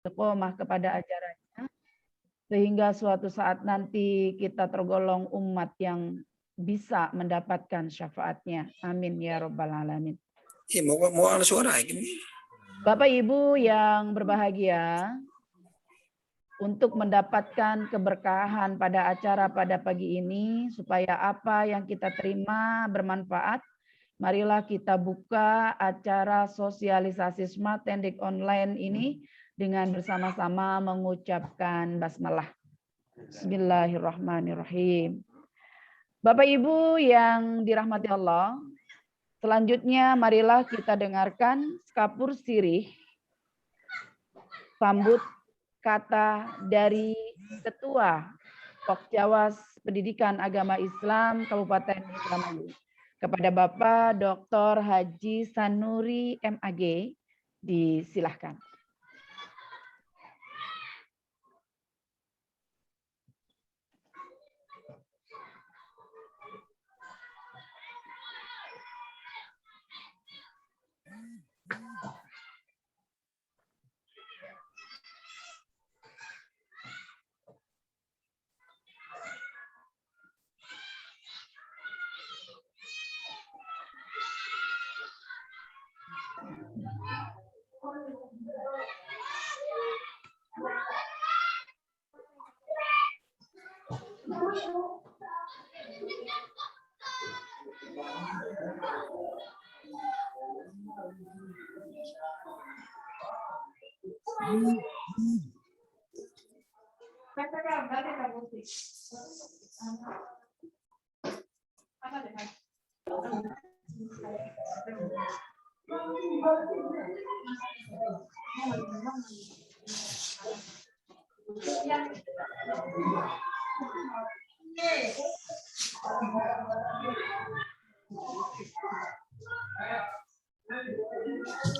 istiqomah kepada ajarannya, sehingga suatu saat nanti kita tergolong umat yang bisa mendapatkan syafaatnya. Amin ya Rabbal Alamin. Mau ada suara ini. Bapak Ibu yang berbahagia, untuk mendapatkan keberkahan pada acara pada pagi ini, supaya apa yang kita terima bermanfaat, marilah kita buka acara sosialisasi Smart Tendik Online ini dengan bersama-sama mengucapkan basmalah. Bismillahirrahmanirrahim. Bapak Ibu yang dirahmati Allah, selanjutnya marilah kita dengarkan skapur sirih sambut kata dari Ketua Pokjawas Pendidikan Agama Islam Kabupaten Indramayu kepada Bapak Dr. Haji Sanuri MAG. Disilahkan.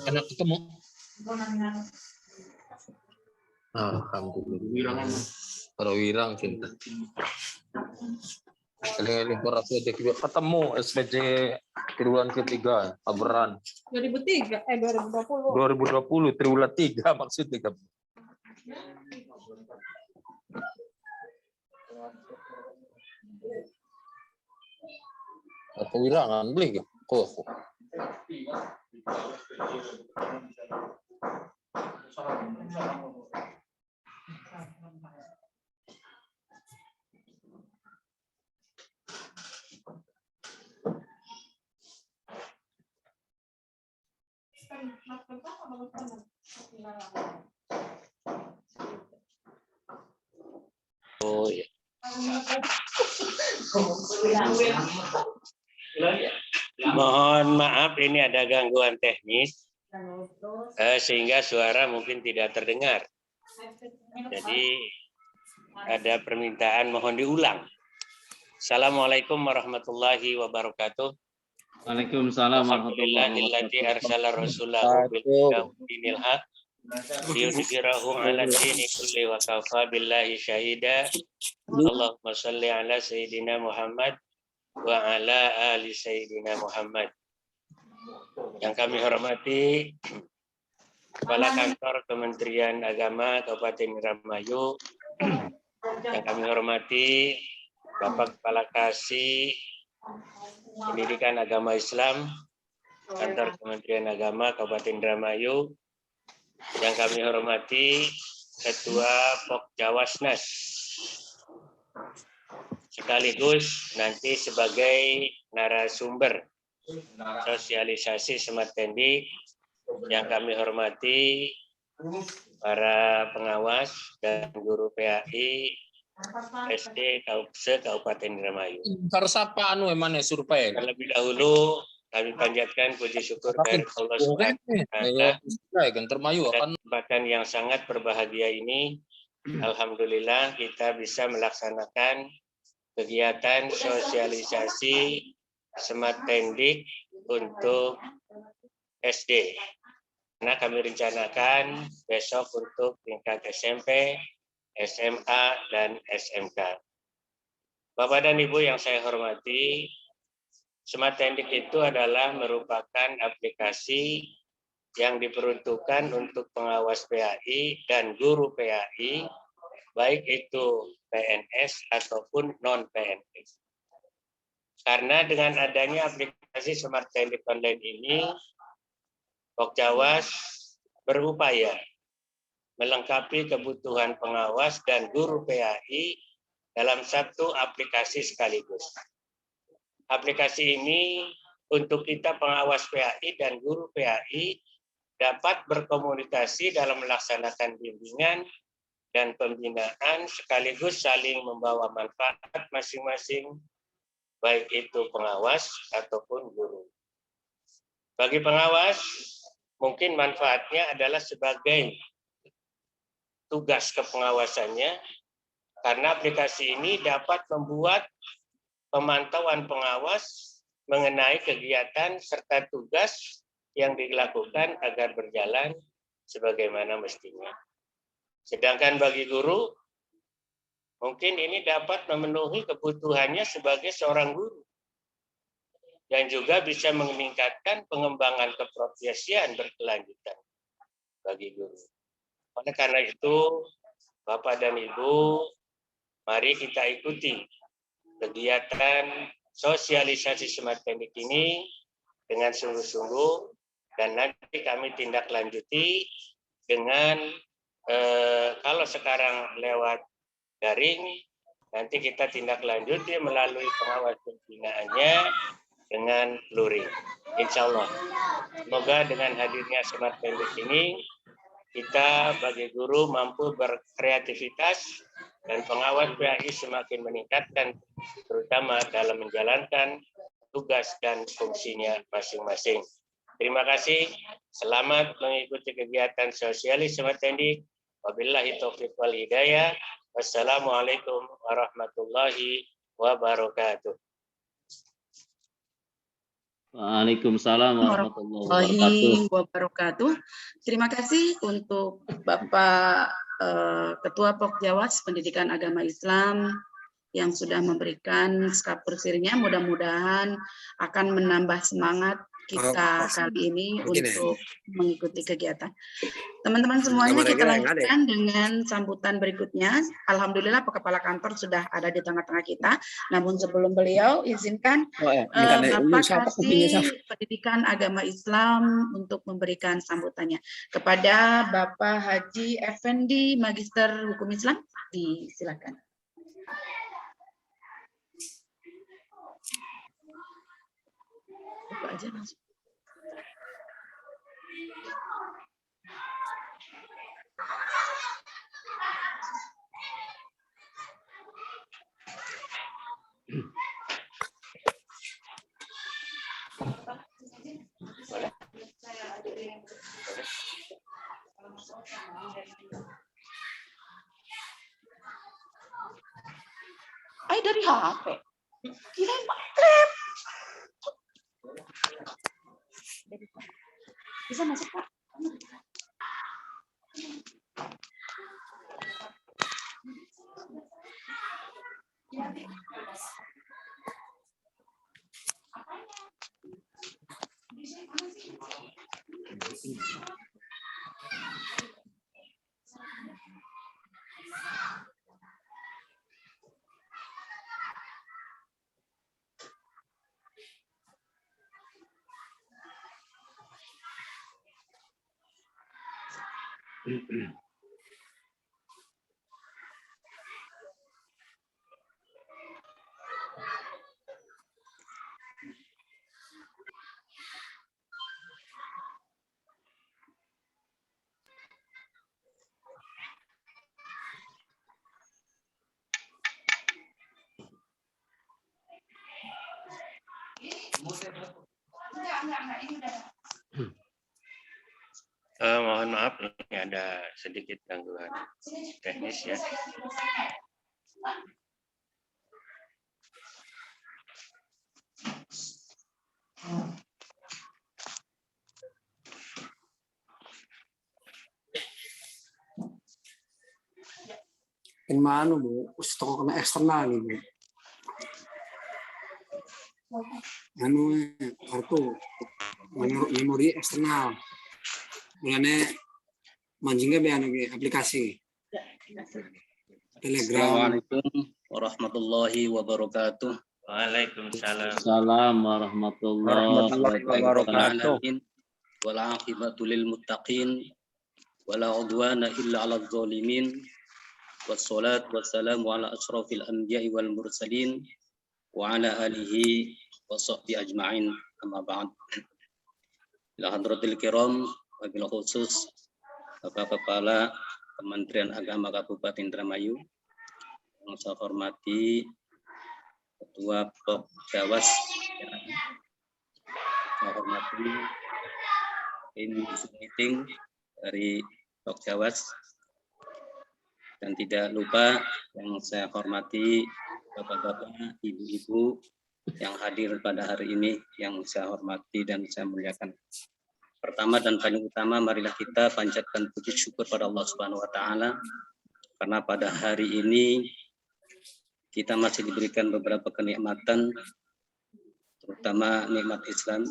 Enak ketemu. Alhamdulillah. Para wirang cinta. Eling-eling para SPJ ketemu SPJ triwulan ketiga Aberan. 2003 2020. 2020 triwulan 3 maksudnya. Atau wirangan beli kok. Oh ya. Mohon maaf ini ada gangguan teknis sehingga suara mungkin tidak terdengar. Jadi ada permintaan mohon diulang. Assalamualaikum warahmatullahi wabarakatuh. Waalaikumsalam warahmatullahi Alhamdulillahilladzii arsala rasulahu bil huda wa dinil haq liyudhhirahu 'ala dini kulli wa kafa billahi syahida. Allahumma shalli ala sayyidina Muhammad wa ala ali sayyidina Muhammad. Yang kami hormati Kepala Kantor Kementerian Agama Kabupaten Indramayu, yang kami hormati Bapak Kepala Kasih Pendidikan Agama Islam Kantor Kementerian Agama Kabupaten Indramayu, yang kami hormati Ketua Pokjawasnas, sekaligus nanti sebagai narasumber sosialisasi Smart Tendik, yang kami hormati para pengawas dan guru PAI SD Kabupaten Indramayu. Sapa anu emane survei. Terlebih dahulu kami panjatkan puji syukur dari Allah Subhanahu wa Taala. Kesempatan yang sangat berbahagia ini, alhamdulillah kita bisa melaksanakan kegiatan sosialisasi Smart Tendik untuk SD. Karena kami rencanakan besok untuk tingkat SMP, SMA, dan SMK. Bapak dan Ibu yang saya hormati, Smart Tendik itu adalah merupakan aplikasi yang diperuntukkan untuk pengawas PAI dan guru PAI, baik itu PNS ataupun non-PNS. Karena dengan adanya aplikasi Smart Tendik Online ini, Pokjawas berupaya melengkapi kebutuhan pengawas dan guru PAI dalam satu aplikasi sekaligus. Aplikasi ini untuk kita pengawas PAI dan guru PAI dapat berkomunikasi dalam melaksanakan bimbingan dan pembinaan sekaligus saling membawa manfaat masing-masing, baik itu pengawas ataupun guru. Bagi pengawas, mungkin manfaatnya adalah sebagai tugas kepengawasannya, karena aplikasi ini dapat membuat pemantauan pengawas mengenai kegiatan serta tugas yang dilakukan agar berjalan sebagaimana mestinya. Sedangkan bagi guru, mungkin ini dapat memenuhi kebutuhannya sebagai seorang guru dan juga bisa meningkatkan pengembangan keprofesian berkelanjutan bagi guru. Oleh karena itu, Bapak dan Ibu, mari kita ikuti kegiatan sosialisasi Smart Tendik ini dengan sungguh-sungguh, dan nanti kami tindak lanjuti dengan kalau sekarang lewat daring, nanti kita tindak lanjuti melalui pengawas pembinaannya dengan luring. Insya Allah. Semoga dengan hadirnya Smart Tendik ini, kita bagi guru mampu berkreativitas dan pengawas PAI semakin meningkatkan, terutama dalam menjalankan tugas dan fungsinya masing-masing. Terima kasih. Selamat mengikuti kegiatan sosialis Smart Tendik. Wabillahi taufiq wal hidayah. Wassalamualaikum warahmatullahi wabarakatuh. Waalaikumsalam warahmatullahi wabarakatuh. Terima kasih untuk Bapak Ketua Pokjawas Pendidikan Agama Islam yang sudah memberikan skapur sirnya. Mudah-mudahan akan menambah semangat kita kali ini untuk mengikuti kegiatan. Teman-teman semuanya, kita lanjutkan dengan sambutan berikutnya. Alhamdulillah Pak Kepala Kantor sudah ada di tengah-tengah kita. Namun sebelum beliau, izinkan Bapak Kasih Pendidikan Agama Islam untuk memberikan sambutannya kepada Bapak Haji Effendi, Magister Hukum Islam. Disilakan. Bapak aja langsung. Ay, dari HP. Kirain baterai. Bisa masuk, Pak? Mohon maaf, ini ada sedikit gangguan teknis ya. Mana Bu? Stok kena eksternal nih Bu. Anu kartu memori eksternal. mulanya mancingnya biar aplikasi Telegram. Assalamualaikum warahmatullahi wabarakatuh. Waalaikumsalam. Assalamualaikum warahmatullahi wabarakatuh. Wal aqibatu lil muttaqin wala udwana illa 'alal zalimin. Wassalatu wassalamu ala asyrafil anbiya'i wal mursalin wa ala alihi wa sahbihi ajma'in. Amma ba'd. Ila hadratil kiram, wabil khusus Bapak Kepala Kementerian Agama Kabupaten Indramayu, yang saya hormati Ketua Pokjawas, saya hormati tim meeting dari Pokjawas, dan tidak lupa yang saya hormati Bapak-bapak, Ibu-ibu yang hadir pada hari ini, yang saya hormati dan saya muliakan. Pertama dan paling utama, marilah kita panjatkan puji syukur pada Allah Subhanahu wa taala karena pada hari ini kita masih diberikan beberapa kenikmatan, terutama nikmat Islam,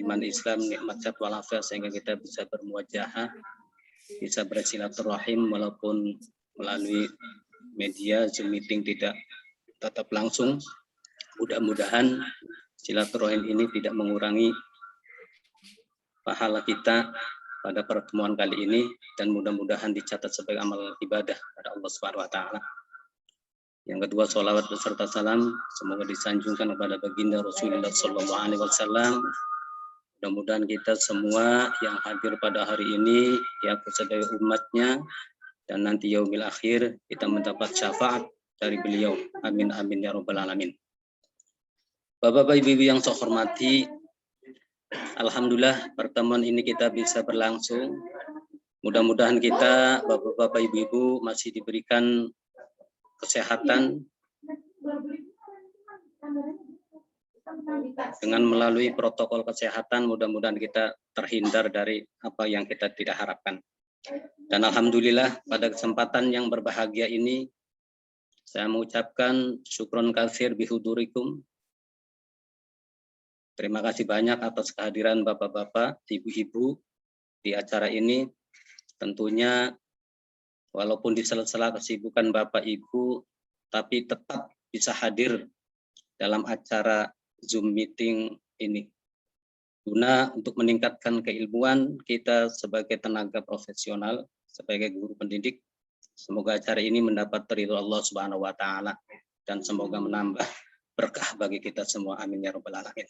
iman Islam, nikmat sehat walafiat, sehingga kita bisa bermuajahah, bisa bersilaturahim walaupun melalui media Zoom meeting tidak tetap langsung. Mudah-mudahan silaturahim ini tidak mengurangi pahala kita pada pertemuan kali ini, dan mudah-mudahan dicatat sebagai amal ibadah pada Allah Subhanahu wa taala. Yang kedua, sholawat beserta salam semoga disanjungkan kepada baginda Rasulullah sallallahu alaihi wasallam. Mudah-mudahan kita semua yang hadir pada hari ini ya sebagai umatnya, dan nanti yaumil akhir kita mendapat syafaat dari beliau. Amin amin ya rabbal alamin. Bapak-bapak, ibu-ibu yang saya hormati, alhamdulillah pertemuan ini kita bisa berlangsung. Mudah-mudahan kita, bapak-bapak, ibu-ibu, masih diberikan kesehatan dengan melalui protokol kesehatan. Mudah-mudahan kita terhindar dari apa yang kita tidak harapkan. Dan alhamdulillah pada kesempatan yang berbahagia ini saya mengucapkan syukron katsir bihudurikum. Terima kasih banyak atas kehadiran bapak-bapak, ibu-ibu di acara ini. Tentunya walaupun di sela-sela kesibukan bapak ibu, tapi tetap bisa hadir dalam acara Zoom meeting ini. Guna untuk meningkatkan keilmuan kita sebagai tenaga profesional, sebagai guru pendidik. Semoga acara ini mendapat ridho Allah Subhanahu wa taala dan semoga menambah berkah bagi kita semua. Amin ya rabbal alamin.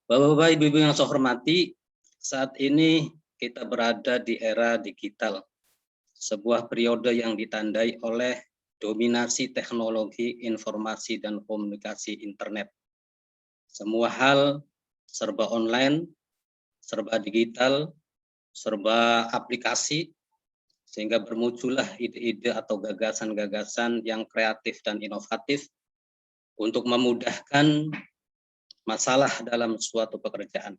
Bapak-bapak, ibu-ibu yang saya hormati, saat ini kita berada di era digital, sebuah periode yang ditandai oleh dominasi teknologi informasi dan komunikasi internet. Semua hal serba online, serba digital, serba aplikasi, sehingga bermuncullah ide-ide atau gagasan-gagasan yang kreatif dan inovatif untuk memudahkan masalah dalam suatu pekerjaan.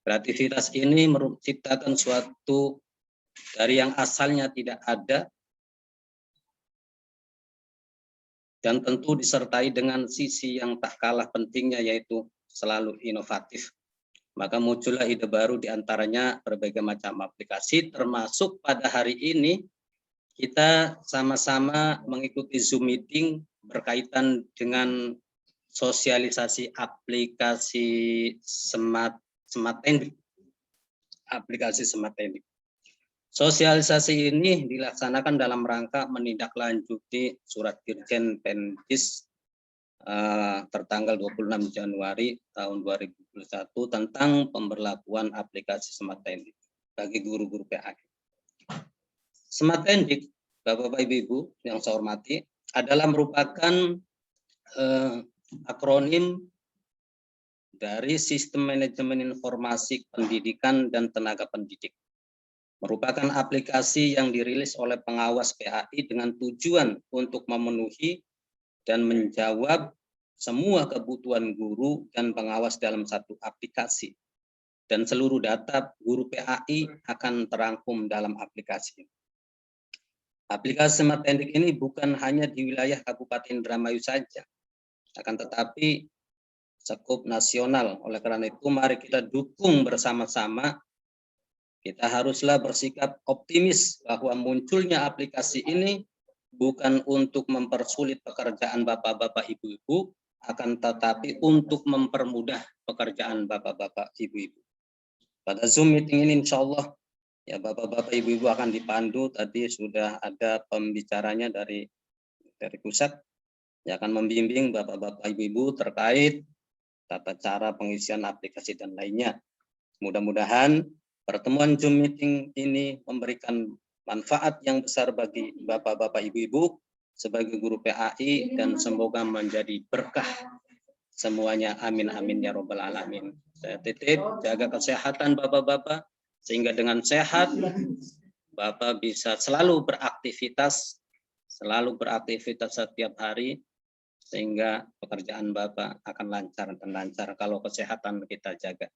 Kreativitas ini menciptakan suatu dari yang asalnya tidak ada, dan tentu disertai dengan sisi yang tak kalah pentingnya, yaitu selalu inovatif. Maka muncullah ide baru, diantaranya berbagai macam aplikasi, termasuk pada hari ini kita sama-sama mengikuti Zoom meeting berkaitan dengan sosialisasi aplikasi smart tendik. Aplikasi smart tendik. Sosialisasi ini dilaksanakan dalam rangka menindaklanjuti surat Dirjen Pendis tertanggal 26 Januari tahun 2021 tentang pemberlakuan aplikasi smart tendik bagi guru-guru PAI. Smart tendik, Bapak-bapak, Ibu-ibu yang saya hormati, adalah merupakan akronim dari Sistem Manajemen Informasi Pendidikan dan Tenaga Pendidik. Merupakan aplikasi yang dirilis oleh pengawas PAI dengan tujuan untuk memenuhi dan menjawab semua kebutuhan guru dan pengawas dalam satu aplikasi. Dan seluruh data guru PAI akan terangkum dalam aplikasi. Aplikasi Smart Tendik ini bukan hanya di wilayah Kabupaten Indramayu saja, akan tetapi skup nasional. Oleh karena itu, mari kita dukung bersama-sama kita haruslah bersikap optimis bahwa munculnya aplikasi ini bukan untuk mempersulit pekerjaan bapak-bapak, ibu-ibu, akan tetapi untuk mempermudah pekerjaan bapak-bapak, ibu-ibu. Pada Zoom meeting ini insya Allah ya bapak-bapak, ibu-ibu akan dipandu. Tadi sudah ada pembicaranya dari pusat yang akan membimbing bapak-bapak, ibu-ibu terkait tata cara pengisian aplikasi dan lainnya. Mudah-mudahan pertemuan Zoom meeting ini memberikan manfaat yang besar bagi bapak-bapak, ibu-ibu sebagai guru PAI dan semoga menjadi berkah semuanya. Amin amin ya robbal alamin. Saya titip jaga kesehatan bapak-bapak sehingga dengan sehat bapak bisa selalu beraktivitas setiap hari sehingga pekerjaan bapak akan lancar dan lancar kalau kesehatan kita jaga.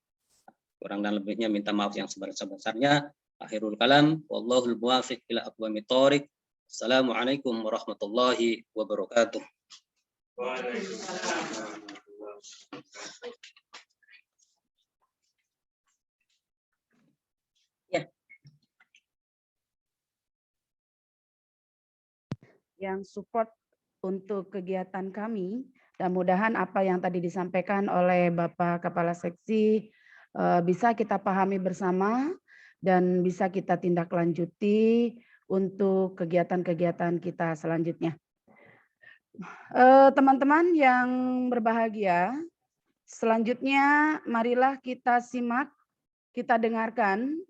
Kurang dan lebihnya minta maaf yang sebesar-besarnya. Akhirul kalam, wallahul muwaffiq ila aqwamit thoriq. Assalamualaikum warahmatullahi wabarakatuh. Ya. Yang support untuk kegiatan kami, dan mudahan apa yang tadi disampaikan oleh Bapak Kepala Seksi bisa kita pahami bersama dan bisa kita tindak lanjuti untuk kegiatan-kegiatan kita selanjutnya. Teman-teman yang berbahagia, selanjutnya marilah kita simak, kita dengarkan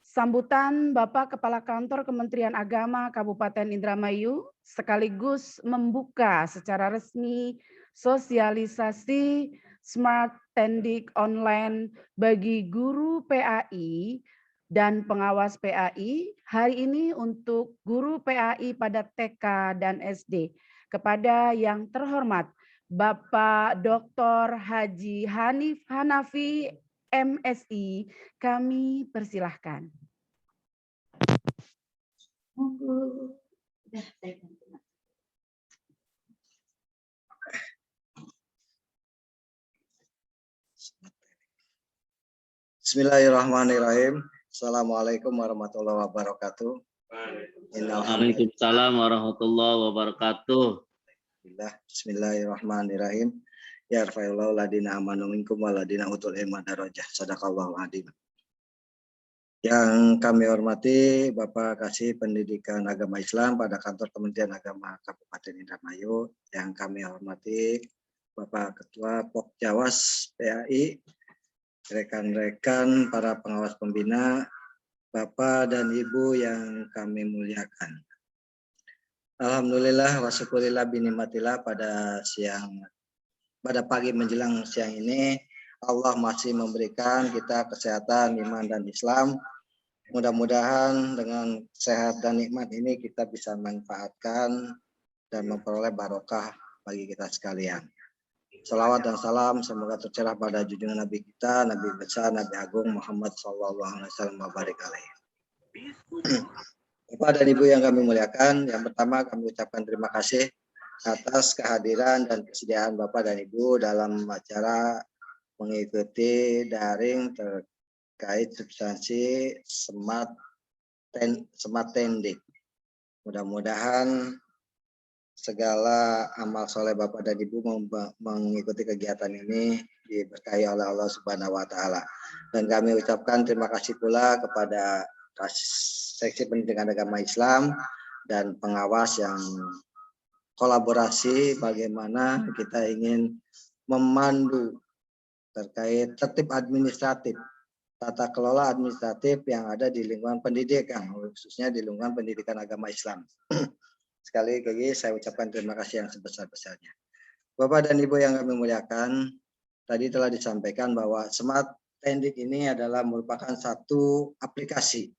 sambutan Bapak Kepala Kantor Kementerian Agama Kabupaten Indramayu sekaligus membuka secara resmi sosialisasi Smart Tendik Online bagi guru PAI dan pengawas PAI hari ini untuk guru PAI pada TK dan SD. Kepada yang terhormat Bapak Dr. Haji Hanif Hanafi MSI, kami persilahkan. Bismillahirrahmanirrahim. Assalamualaikum warahmatullahi wabarakatuh. Waalaikumsalam warahmatullahi wabarakatuh. Bismillahirrahmanirrahim. Ya rafa'illahu ladina amanu minkum waladina utul ilma darajah. Sadaqallahu adim. Yang kami hormati Bapak Kasih Pendidikan Agama Islam pada Kantor Kementerian Agama Kabupaten Indramayu. Yang kami hormati Bapak Ketua Pokjawas PAI, rekan-rekan para pengawas pembina, Bapak dan Ibu yang kami muliakan. Alhamdulillah wa syukurillah binimatillah pada pagi menjelang siang ini Allah masih memberikan kita kesehatan, iman dan Islam. Mudah-mudahan dengan sehat dan nikmat ini kita bisa manfaatkan dan memperoleh barokah bagi kita sekalian. Salawat dan salam semoga tercurah pada junjungan Nabi kita, Nabi besar, Nabi Agung Muhammad SAW. Bapak dan Ibu yang kami muliakan, yang pertama kami ucapkan terima kasih atas kehadiran dan kesediaan Bapak dan Ibu dalam acara mengikuti daring terkait substansi Smart Tendik. Mudah-mudahan segala amal soleh Bapak dan Ibu mengikuti kegiatan ini diberkahi oleh Allah Subhanahu wa Ta'ala. Dan kami ucapkan terima kasih pula kepada Seksi Pendidikan Agama Islam dan pengawas yang kolaborasi bagaimana kita ingin memandu terkait tertib administratif, tata kelola administratif yang ada di lingkungan pendidikan, khususnya di lingkungan pendidikan agama Islam. Sekali lagi saya ucapkan terima kasih yang sebesar-besarnya. Bapak dan Ibu yang kami muliakan, tadi telah disampaikan bahwa Smart Tendik ini adalah merupakan satu aplikasi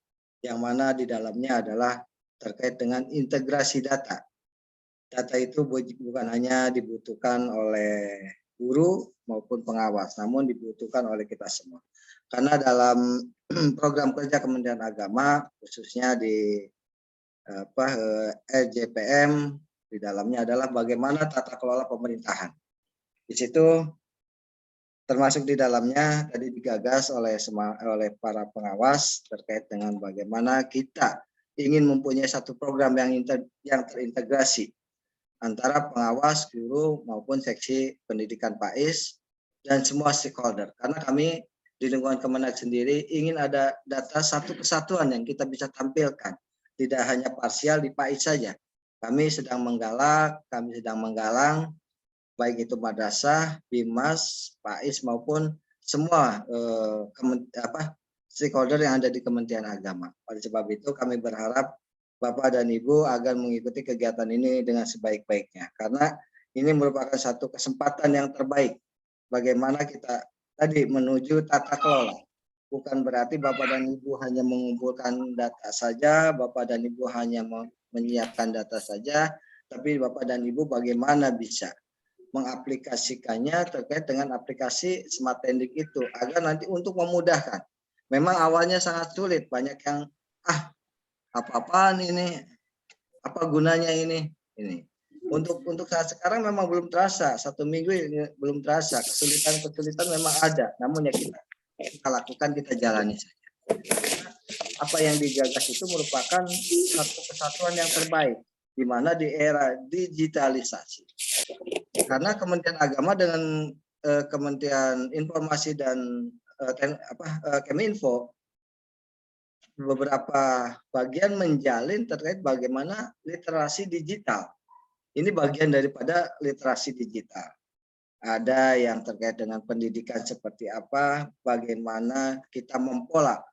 yang mana di dalamnya adalah terkait dengan integrasi data. Data itu bukan hanya dibutuhkan oleh guru maupun pengawas, namun dibutuhkan oleh kita semua. Karena dalam program kerja Kementerian Agama, khususnya di RJPM, di dalamnya adalah bagaimana tata kelola pemerintahan. Di situ termasuk di dalamnya tadi digagas oleh para pengawas terkait dengan bagaimana kita ingin mempunyai satu program yang terintegrasi antara pengawas, guru maupun seksi pendidikan PAIS dan semua stakeholder. Karena kami di lingkungan Kemenak sendiri ingin ada data satu kesatuan yang kita bisa tampilkan, tidak hanya parsial di PAIS saja. Kami sedang menggalang baik itu madrasah, bimas, PAIS maupun semua stakeholder yang ada di Kementerian Agama. Oleh sebab itu kami berharap Bapak dan Ibu agar mengikuti kegiatan ini dengan sebaik-baiknya, karena ini merupakan satu kesempatan yang terbaik bagaimana kita tadi menuju tata kelola. Bukan berarti Bapak dan Ibu hanya mengumpulkan data saja, Bapak dan Ibu hanya menyiapkan data saja, tapi Bapak dan Ibu bagaimana bisa mengaplikasikannya terkait dengan aplikasi Smart Tendik itu agar nanti untuk memudahkan. Memang awalnya sangat sulit, banyak yang apa-apaan ini, apa gunanya ini. Untuk saat sekarang memang belum terasa, 1 minggu ini belum terasa, kesulitan memang ada, namun ya kita lakukan, kita jalani saja. Apa yang digagas itu merupakan satu kesatuan yang terbaik, di mana di era digitalisasi. Karena Kementerian Agama dengan Kementerian Informasi dan Keminfo beberapa bagian menjalin terkait bagaimana literasi digital. Ini bagian daripada literasi digital. Ada yang terkait dengan pendidikan seperti apa, bagaimana kita mempola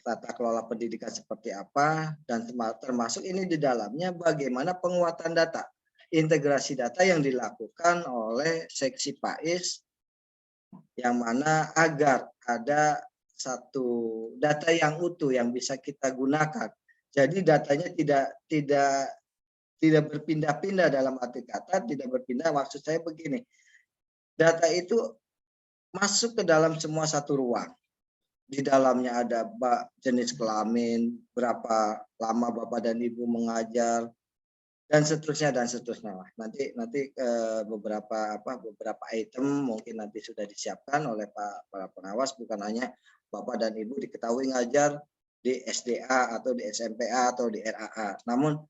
tata kelola pendidikan seperti apa, dan termasuk ini di dalamnya bagaimana penguatan data. Integrasi data yang dilakukan oleh seksi PAIS yang mana agar ada satu data yang utuh yang bisa kita gunakan. Jadi datanya tidak berpindah-pindah, dalam arti kata tidak berpindah, maksud saya begini. Data itu masuk ke dalam semua satu ruang. Di dalamnya ada jenis kelamin, berapa lama Bapak dan Ibu mengajar, dan seterusnya. Nanti beberapa item mungkin nanti sudah disiapkan oleh para pengawas, bukan hanya Bapak dan Ibu diketahui ngajar di SDA atau di SMPA atau di RAA, namun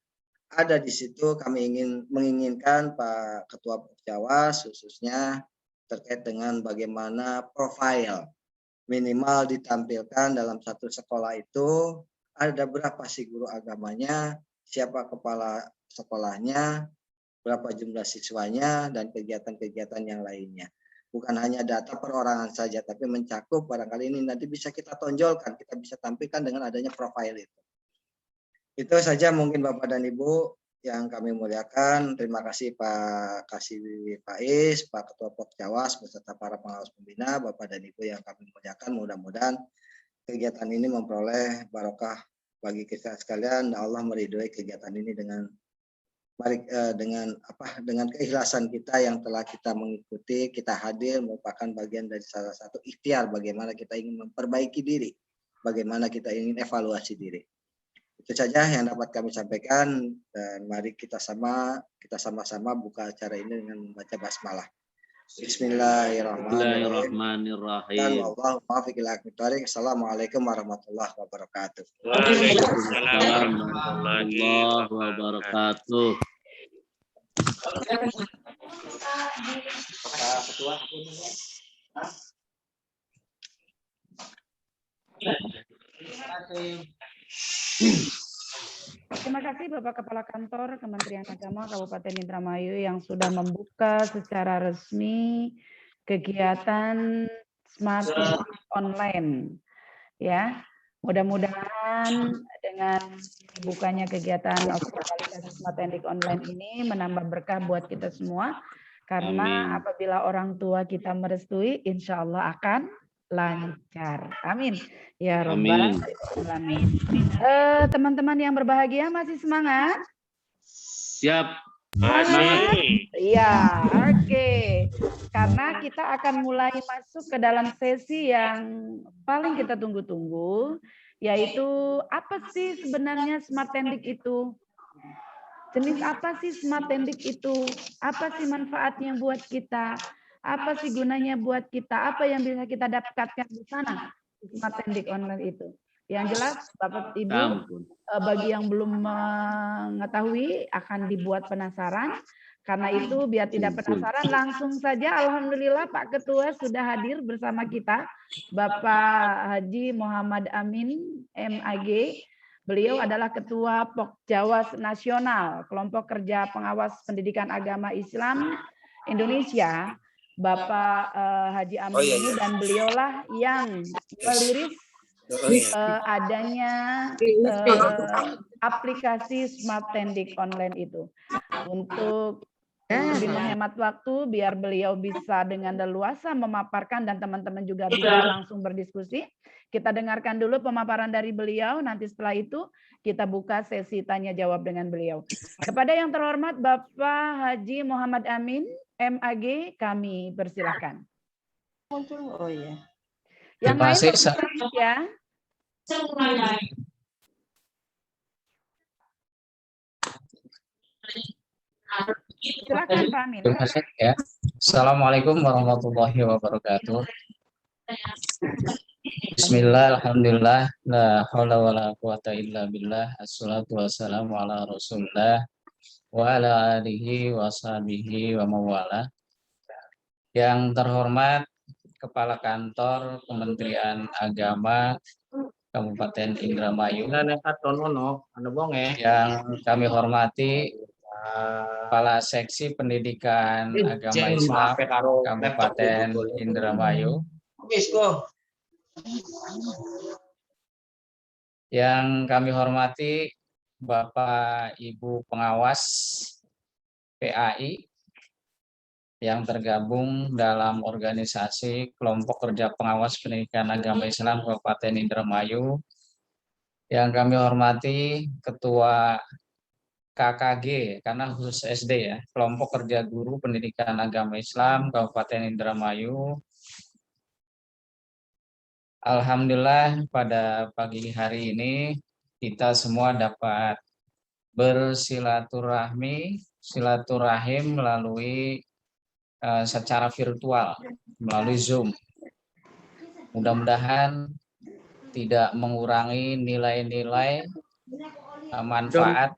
ada di situ kami menginginkan Pak Ketua Pokjawas khususnya terkait dengan bagaimana profil minimal ditampilkan dalam satu sekolah itu, ada berapa sih guru agamanya, siapa kepala sekolahnya, berapa jumlah siswanya, dan kegiatan-kegiatan yang lainnya. Bukan hanya data perorangan saja, tapi mencakup barangkali ini nanti bisa kita tonjolkan, kita bisa tampilkan dengan adanya profil itu. Itu saja mungkin Bapak dan Ibu yang kami muliakan. Terima kasih Pak Kasih PAIS, Pak Ketua Pokjawas, beserta para pengawas pembina, Bapak dan Ibu yang kami muliakan. Mudah-mudahan kegiatan ini memperoleh barokah bagi kita sekalian. Allah meridhoi kegiatan ini dengan keikhlasan kita yang telah kita mengikuti, kita hadir, merupakan bagian dari salah satu ikhtiar bagaimana kita ingin memperbaiki diri, bagaimana kita ingin evaluasi diri. Itu saja yang dapat kami sampaikan, dan mari kita sama-sama buka acara ini dengan membaca basmalah. Bismillahirrahmanirrahim. Assalamualaikum warahmatullahi wabarakatuh. Waalaikumsalam warahmatullahi wabarakatuh. Terima kasih Bapak Kepala Kantor Kementerian Agama Kabupaten Indramayu yang sudah membuka secara resmi kegiatan Smart Tendik Online. Ya, mudah-mudahan dengan dibukanya kegiatan oficialisasi Smart Tendik Online ini menambah berkah buat kita semua. Karena apabila orang tua kita merestui, insya Allah akan lancar. Amin. Ya Rabbal Alamin. Teman-teman yang berbahagia masih semangat? Siap. Masih. Iya, oke. Karena kita akan mulai masuk ke dalam sesi yang paling kita tunggu-tunggu, yaitu apa sih sebenarnya Smart Tendik itu? Jenis apa sih Smart Tendik itu? Apa sih manfaatnya buat kita? Apa sih gunanya buat kita? Apa yang bisa kita dapatkan di sana? Smart Tendik online itu. Yang jelas, Bapak Ibu, bagi yang belum mengetahui akan dibuat penasaran. Karena itu biar tidak penasaran, langsung saja alhamdulillah Pak Ketua sudah hadir bersama kita. Bapak Haji Muhammad Amin, MAG. Beliau adalah Ketua Pokjawas Nasional, Kelompok Kerja Pengawas Pendidikan Agama Islam Indonesia. Bapak Haji Amin ini, dan beliaulah yang meliris adanya aplikasi Smart Tendik online itu. Untuk lebih menghemat waktu, biar beliau bisa dengan leluasa memaparkan dan teman-teman juga bisa langsung berdiskusi. Kita dengarkan dulu pemaparan dari beliau, nanti setelah itu kita buka sesi tanya jawab dengan beliau. Kepada yang terhormat Bapak Haji Muhammad Amin, MAG, kami persilahkan. Oh iya. Yang lain ya. Silakan Pak Amin. Terima kasih ya. Assalamualaikum warahmatullahi wabarakatuh. Bismillah, alhamdulillah, la haula wala quwata illa billah, assalatu wassalamu ala rasulillah wa ala alihi wa sahbihi wa mawala. Yang terhormat Kepala Kantor Kementerian Agama Kabupaten Indramayu, yang kami hormati Kepala Seksi Pendidikan Agama Islam Kabupaten Indramayu, yang kami hormati Bapak Ibu pengawas PAI yang tergabung dalam organisasi Kelompok Kerja Pengawas Pendidikan Agama Islam Kabupaten Indramayu, yang kami hormati Ketua KKG, karena khusus SD ya, Kelompok Kerja Guru Pendidikan Agama Islam Kabupaten Indramayu. Alhamdulillah pada pagi hari ini kita semua dapat bersilaturahim melalui secara virtual, melalui Zoom. Mudah-mudahan tidak mengurangi nilai-nilai manfaat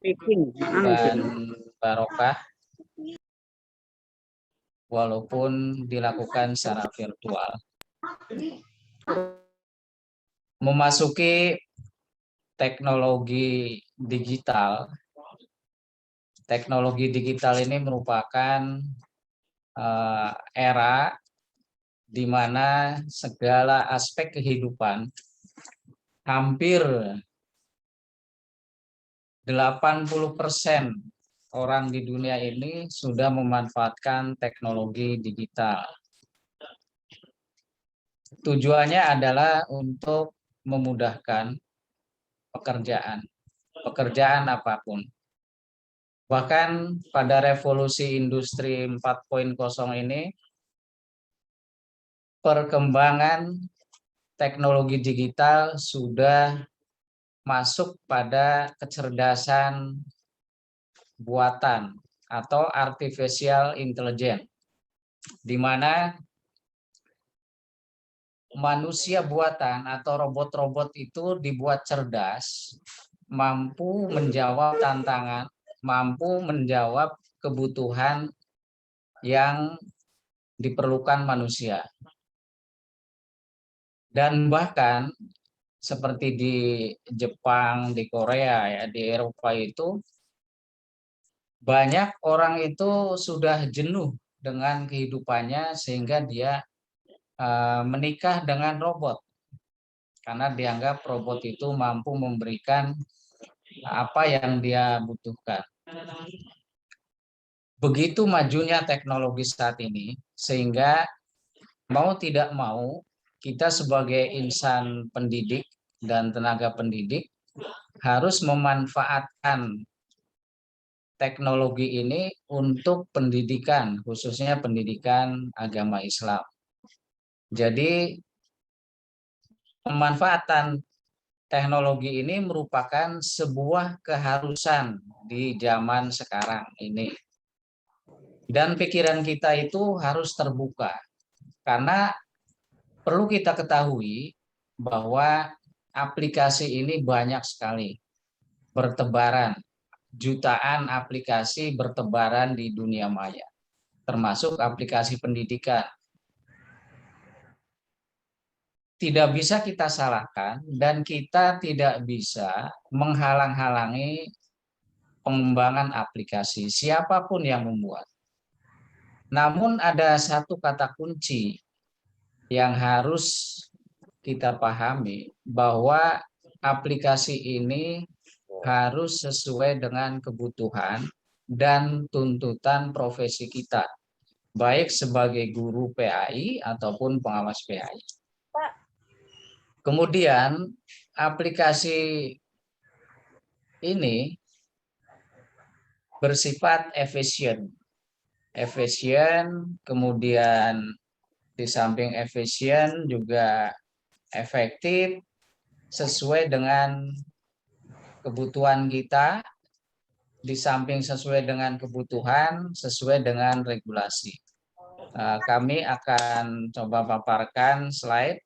dan barokah walaupun dilakukan secara virtual. Memasuki teknologi digital ini merupakan era di mana segala aspek kehidupan, hampir 80% orang di dunia ini sudah memanfaatkan teknologi digital. Tujuannya adalah untuk memudahkan pekerjaan apapun. Bahkan pada revolusi industri 4.0 ini, perkembangan teknologi digital sudah masuk pada kecerdasan buatan atau artificial intelligence, di mana manusia buatan atau robot-robot itu dibuat cerdas, mampu menjawab tantangan, mampu menjawab kebutuhan yang diperlukan manusia. Dan bahkan seperti di Jepang, di Korea, ya, di Eropa itu banyak orang itu sudah jenuh dengan kehidupannya sehingga dia menikah dengan robot karena dianggap robot itu mampu memberikan apa yang dia butuhkan. Begitu majunya teknologi saat ini sehingga mau tidak mau kita sebagai insan pendidik dan tenaga pendidik harus memanfaatkan teknologi ini untuk pendidikan, khususnya pendidikan agama Islam. Jadi pemanfaatan teknologi ini merupakan sebuah keharusan di zaman sekarang ini. Dan pikiran kita itu harus terbuka. Karena perlu kita ketahui bahwa aplikasi ini banyak sekali, bertebaran, jutaan aplikasi bertebaran di dunia maya, termasuk aplikasi pendidikan. Tidak bisa kita salahkan dan kita tidak bisa menghalang-halangi pengembangan aplikasi siapapun yang membuat. Namun ada satu kata kunci yang harus kita pahami, bahwa aplikasi ini harus sesuai dengan kebutuhan dan tuntutan profesi kita, baik sebagai guru PAI ataupun pengawas PAI. Kemudian aplikasi ini bersifat efisien, kemudian di samping efisien juga efektif, sesuai dengan kebutuhan kita, di samping sesuai dengan kebutuhan, sesuai dengan regulasi. Kami akan coba paparkan slide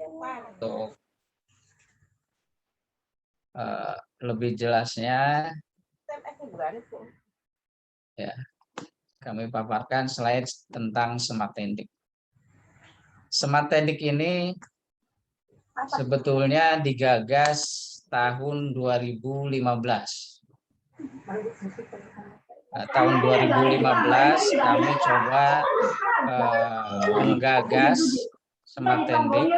untuk lebih jelasnya. Ya, kami paparkan slide tentang Smart Tendik. Smart Tendik ini sebetulnya digagas tahun 2015. Tahun 2015 kami coba menggagas Smart Tendik.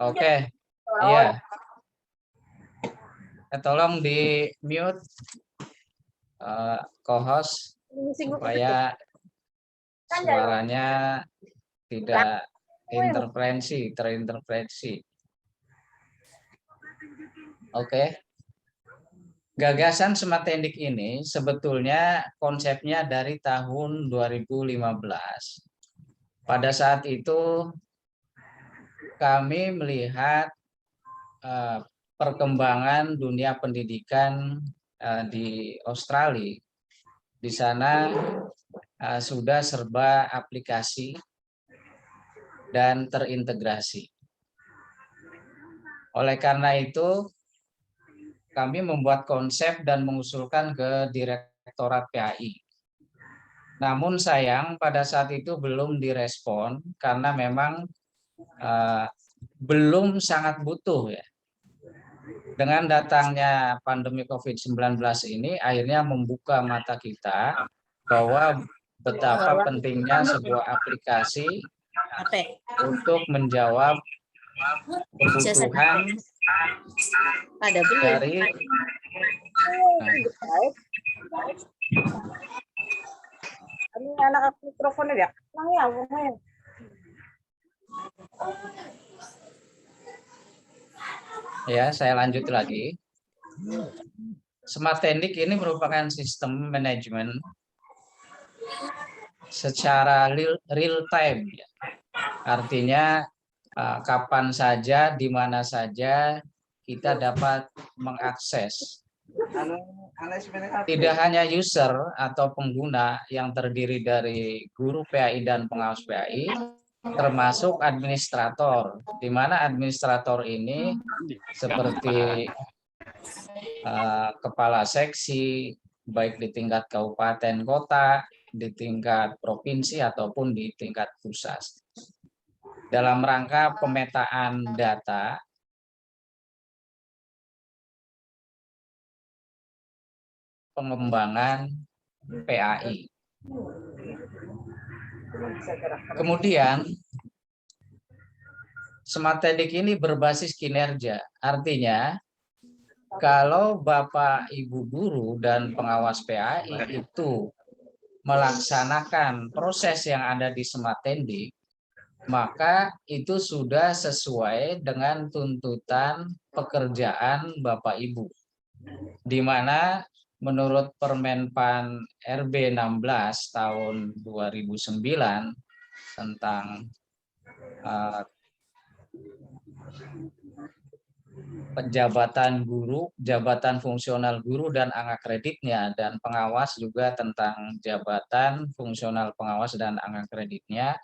Oke, iya. Tolong di mute co-host supaya suaranya tidak terinterferensi. Oke. Gagasan Smart Tendik ini sebetulnya konsepnya dari tahun 2015. Pada saat itu kami melihat perkembangan dunia pendidikan di Australia. Di sana sudah serba aplikasi dan terintegrasi. Oleh karena itu, kami membuat konsep dan mengusulkan ke Direktorat PAI. Namun sayang pada saat itu belum direspon karena memang belum sangat butuh ya. Dengan datangnya pandemi COVID-19 ini akhirnya membuka mata kita bahwa betapa pentingnya sebuah aplikasi untuk menjawab kebutuhan dari anak mikrofonnya ya. Ya, saya lanjut lagi. Smart Tendik ini merupakan sistem manajemen secara real time. Ya. Artinya kapan saja, di mana saja kita dapat mengakses. Tidak hanya user atau pengguna yang terdiri dari guru PAI dan pengawas PAI, termasuk administrator, di mana administrator ini seperti kepala seksi, baik di tingkat kabupaten kota, di tingkat provinsi ataupun di tingkat pusat. Dalam rangka pemetaan data pengembangan PAI. Kemudian Smart Tendik ini berbasis kinerja, artinya kalau Bapak Ibu guru dan pengawas PAI itu melaksanakan proses yang ada di Smart Tendik, maka itu sudah sesuai dengan tuntutan pekerjaan Bapak Ibu, di mana menurut Permenpan RB 16 tahun 2009 tentang penjabatan guru, jabatan fungsional guru dan angka kreditnya, dan pengawas juga tentang jabatan fungsional pengawas dan angka kreditnya.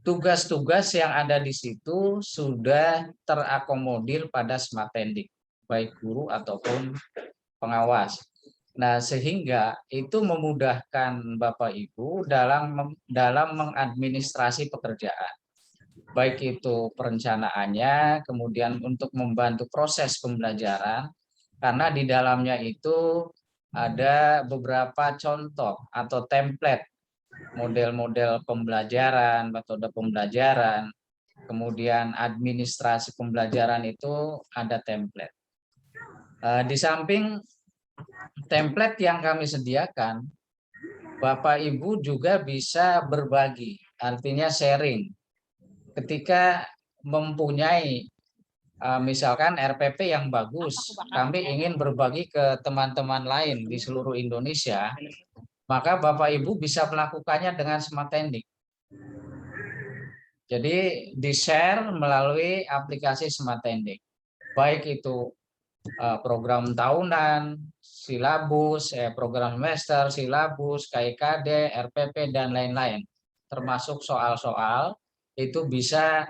Tugas-tugas yang ada di situ sudah terakomodir pada Smartending, baik guru ataupun pengawas. Nah, sehingga itu memudahkan Bapak Ibu dalam mengadministrasi pekerjaan. Baik itu perencanaannya, kemudian untuk membantu proses pembelajaran, karena di dalamnya itu ada beberapa contoh atau template model-model pembelajaran, metode pembelajaran, kemudian administrasi pembelajaran itu ada template. Di samping template yang kami sediakan, Bapak Ibu juga bisa berbagi, artinya sharing. Ketika mempunyai misalkan RPP yang bagus, kami ingin berbagi ke teman-teman lain di seluruh Indonesia, maka Bapak Ibu bisa melakukannya dengan Smartending. Jadi di-share melalui aplikasi Smartending. Baik itu program tahunan, silabus, program semester, silabus, KIKD, RPP, dan lain-lain. Termasuk soal-soal itu bisa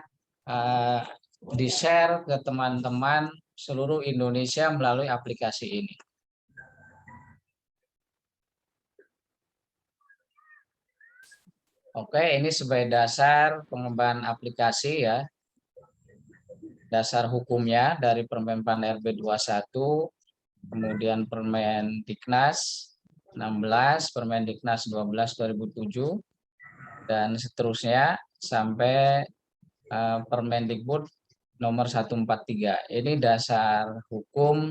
di-share ke teman-teman seluruh Indonesia melalui aplikasi ini. Oke, ini sebagai dasar pengembangan aplikasi ya. Dasar hukumnya dari Permenpan RB 21, kemudian Permendiknas 16, Permendiknas 12 2007, dan seterusnya sampai Permendikbud nomor 143. Ini dasar hukum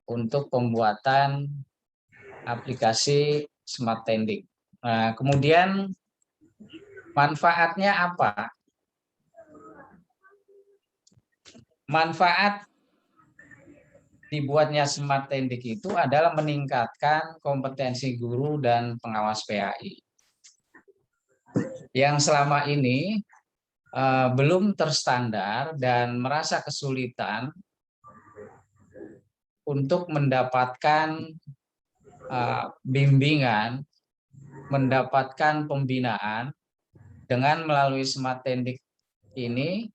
untuk pembuatan aplikasi Smartending. Nah, kemudian manfaatnya apa? Manfaat dibuatnya Smartending itu adalah meningkatkan kompetensi guru dan pengawas PAI. Yang selama ini belum terstandar dan merasa kesulitan untuk mendapatkan bimbingan, mendapatkan pembinaan. Dengan melalui Smartending ini,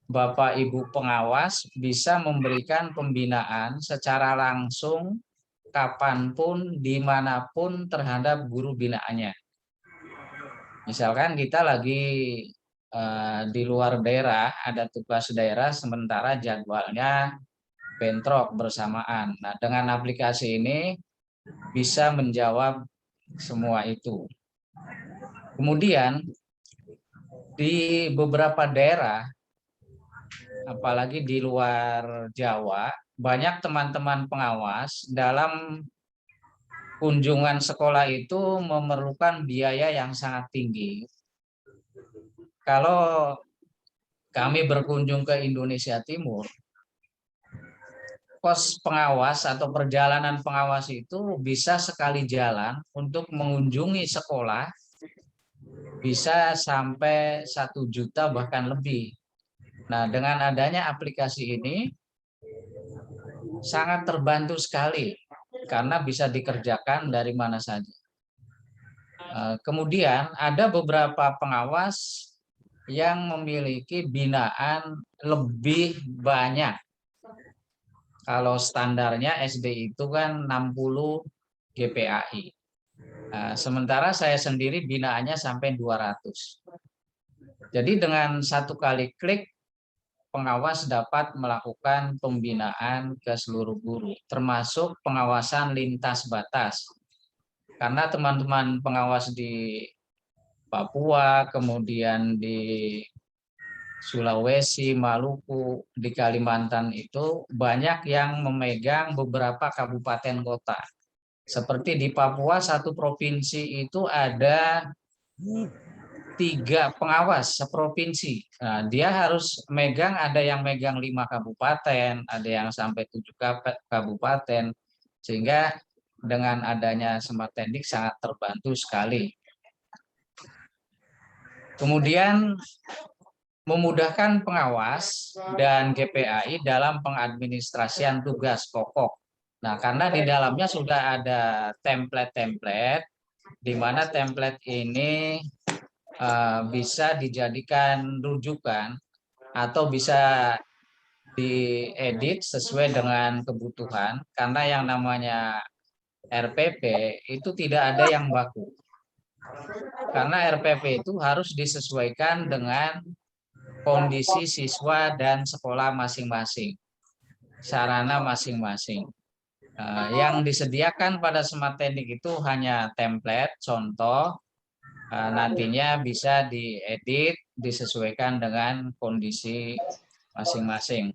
Bapak Ibu pengawas bisa memberikan pembinaan secara langsung kapanpun, dimanapun terhadap guru binaannya. Misalkan kita lagi di luar daerah, ada tugas daerah, sementara jadwalnya bentrok bersamaan. Nah, dengan aplikasi ini bisa menjawab semua itu. Kemudian di beberapa daerah, apalagi di luar Jawa, banyak teman-teman pengawas dalam kunjungan sekolah itu memerlukan biaya yang sangat tinggi. Kalau kami berkunjung ke Indonesia Timur, kos pengawas atau perjalanan pengawas itu bisa sekali jalan untuk mengunjungi sekolah bisa sampai 1 juta bahkan lebih. Nah, dengan adanya aplikasi ini sangat terbantu sekali karena bisa dikerjakan dari mana saja. Kemudian ada beberapa pengawas yang memiliki binaan lebih banyak. Kalau standarnya SD itu kan 60 GPAI. Sementara saya sendiri binaannya sampai 200. Jadi dengan 1 kali klik, pengawas dapat melakukan pembinaan ke seluruh guru, termasuk pengawasan lintas batas. Karena teman-teman pengawas di Papua, kemudian di Sulawesi, Maluku, di Kalimantan itu banyak yang memegang beberapa kabupaten kota. Seperti di Papua, 1 provinsi itu ada 3 pengawas seprovinsi. Nah, dia harus megang, ada yang megang 5 kabupaten, ada yang sampai 7 kabupaten, sehingga dengan adanya Smart Tendik sangat terbantu sekali. Kemudian memudahkan pengawas dan GPAI dalam pengadministrasian tugas pokok. Nah, karena di dalamnya sudah ada template-template, di mana template ini bisa dijadikan rujukan atau bisa diedit sesuai dengan kebutuhan, karena yang namanya RPP itu tidak ada yang baku. Karena RPP itu harus disesuaikan dengan kondisi siswa dan sekolah masing-masing, sarana masing-masing. Yang disediakan pada Smart Tendik itu hanya template, contoh, nantinya bisa diedit, disesuaikan dengan kondisi masing-masing.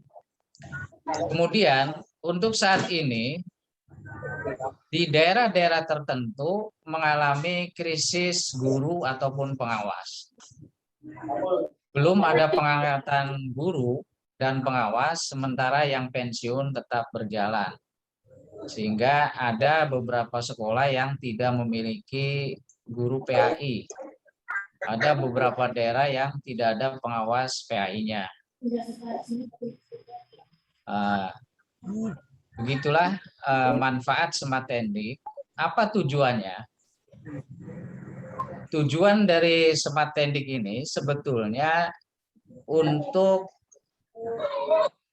Kemudian untuk saat ini, di daerah-daerah tertentu mengalami krisis guru ataupun pengawas. Belum ada pengangkatan guru dan pengawas, sementara yang pensiun tetap berjalan. Sehingga ada beberapa sekolah yang tidak memiliki guru PAI. Ada beberapa daerah yang tidak ada pengawas PAI-nya. Begitulah manfaat Smart Tendik. Apa tujuannya? Tujuan dari Smart Tendik ini sebetulnya untuk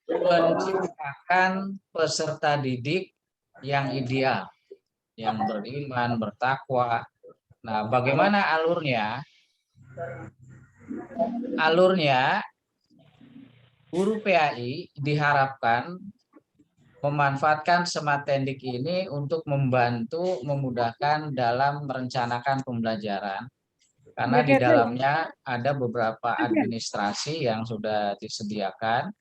menciptakan peserta didik yang ideal, yang beriman, bertakwa. Nah, bagaimana alurnya? Alurnya, guru PAI diharapkan memanfaatkan Smart Tendik ini untuk membantu, memudahkan dalam merencanakan pembelajaran. Karena di dalamnya ada beberapa administrasi yang sudah disediakan,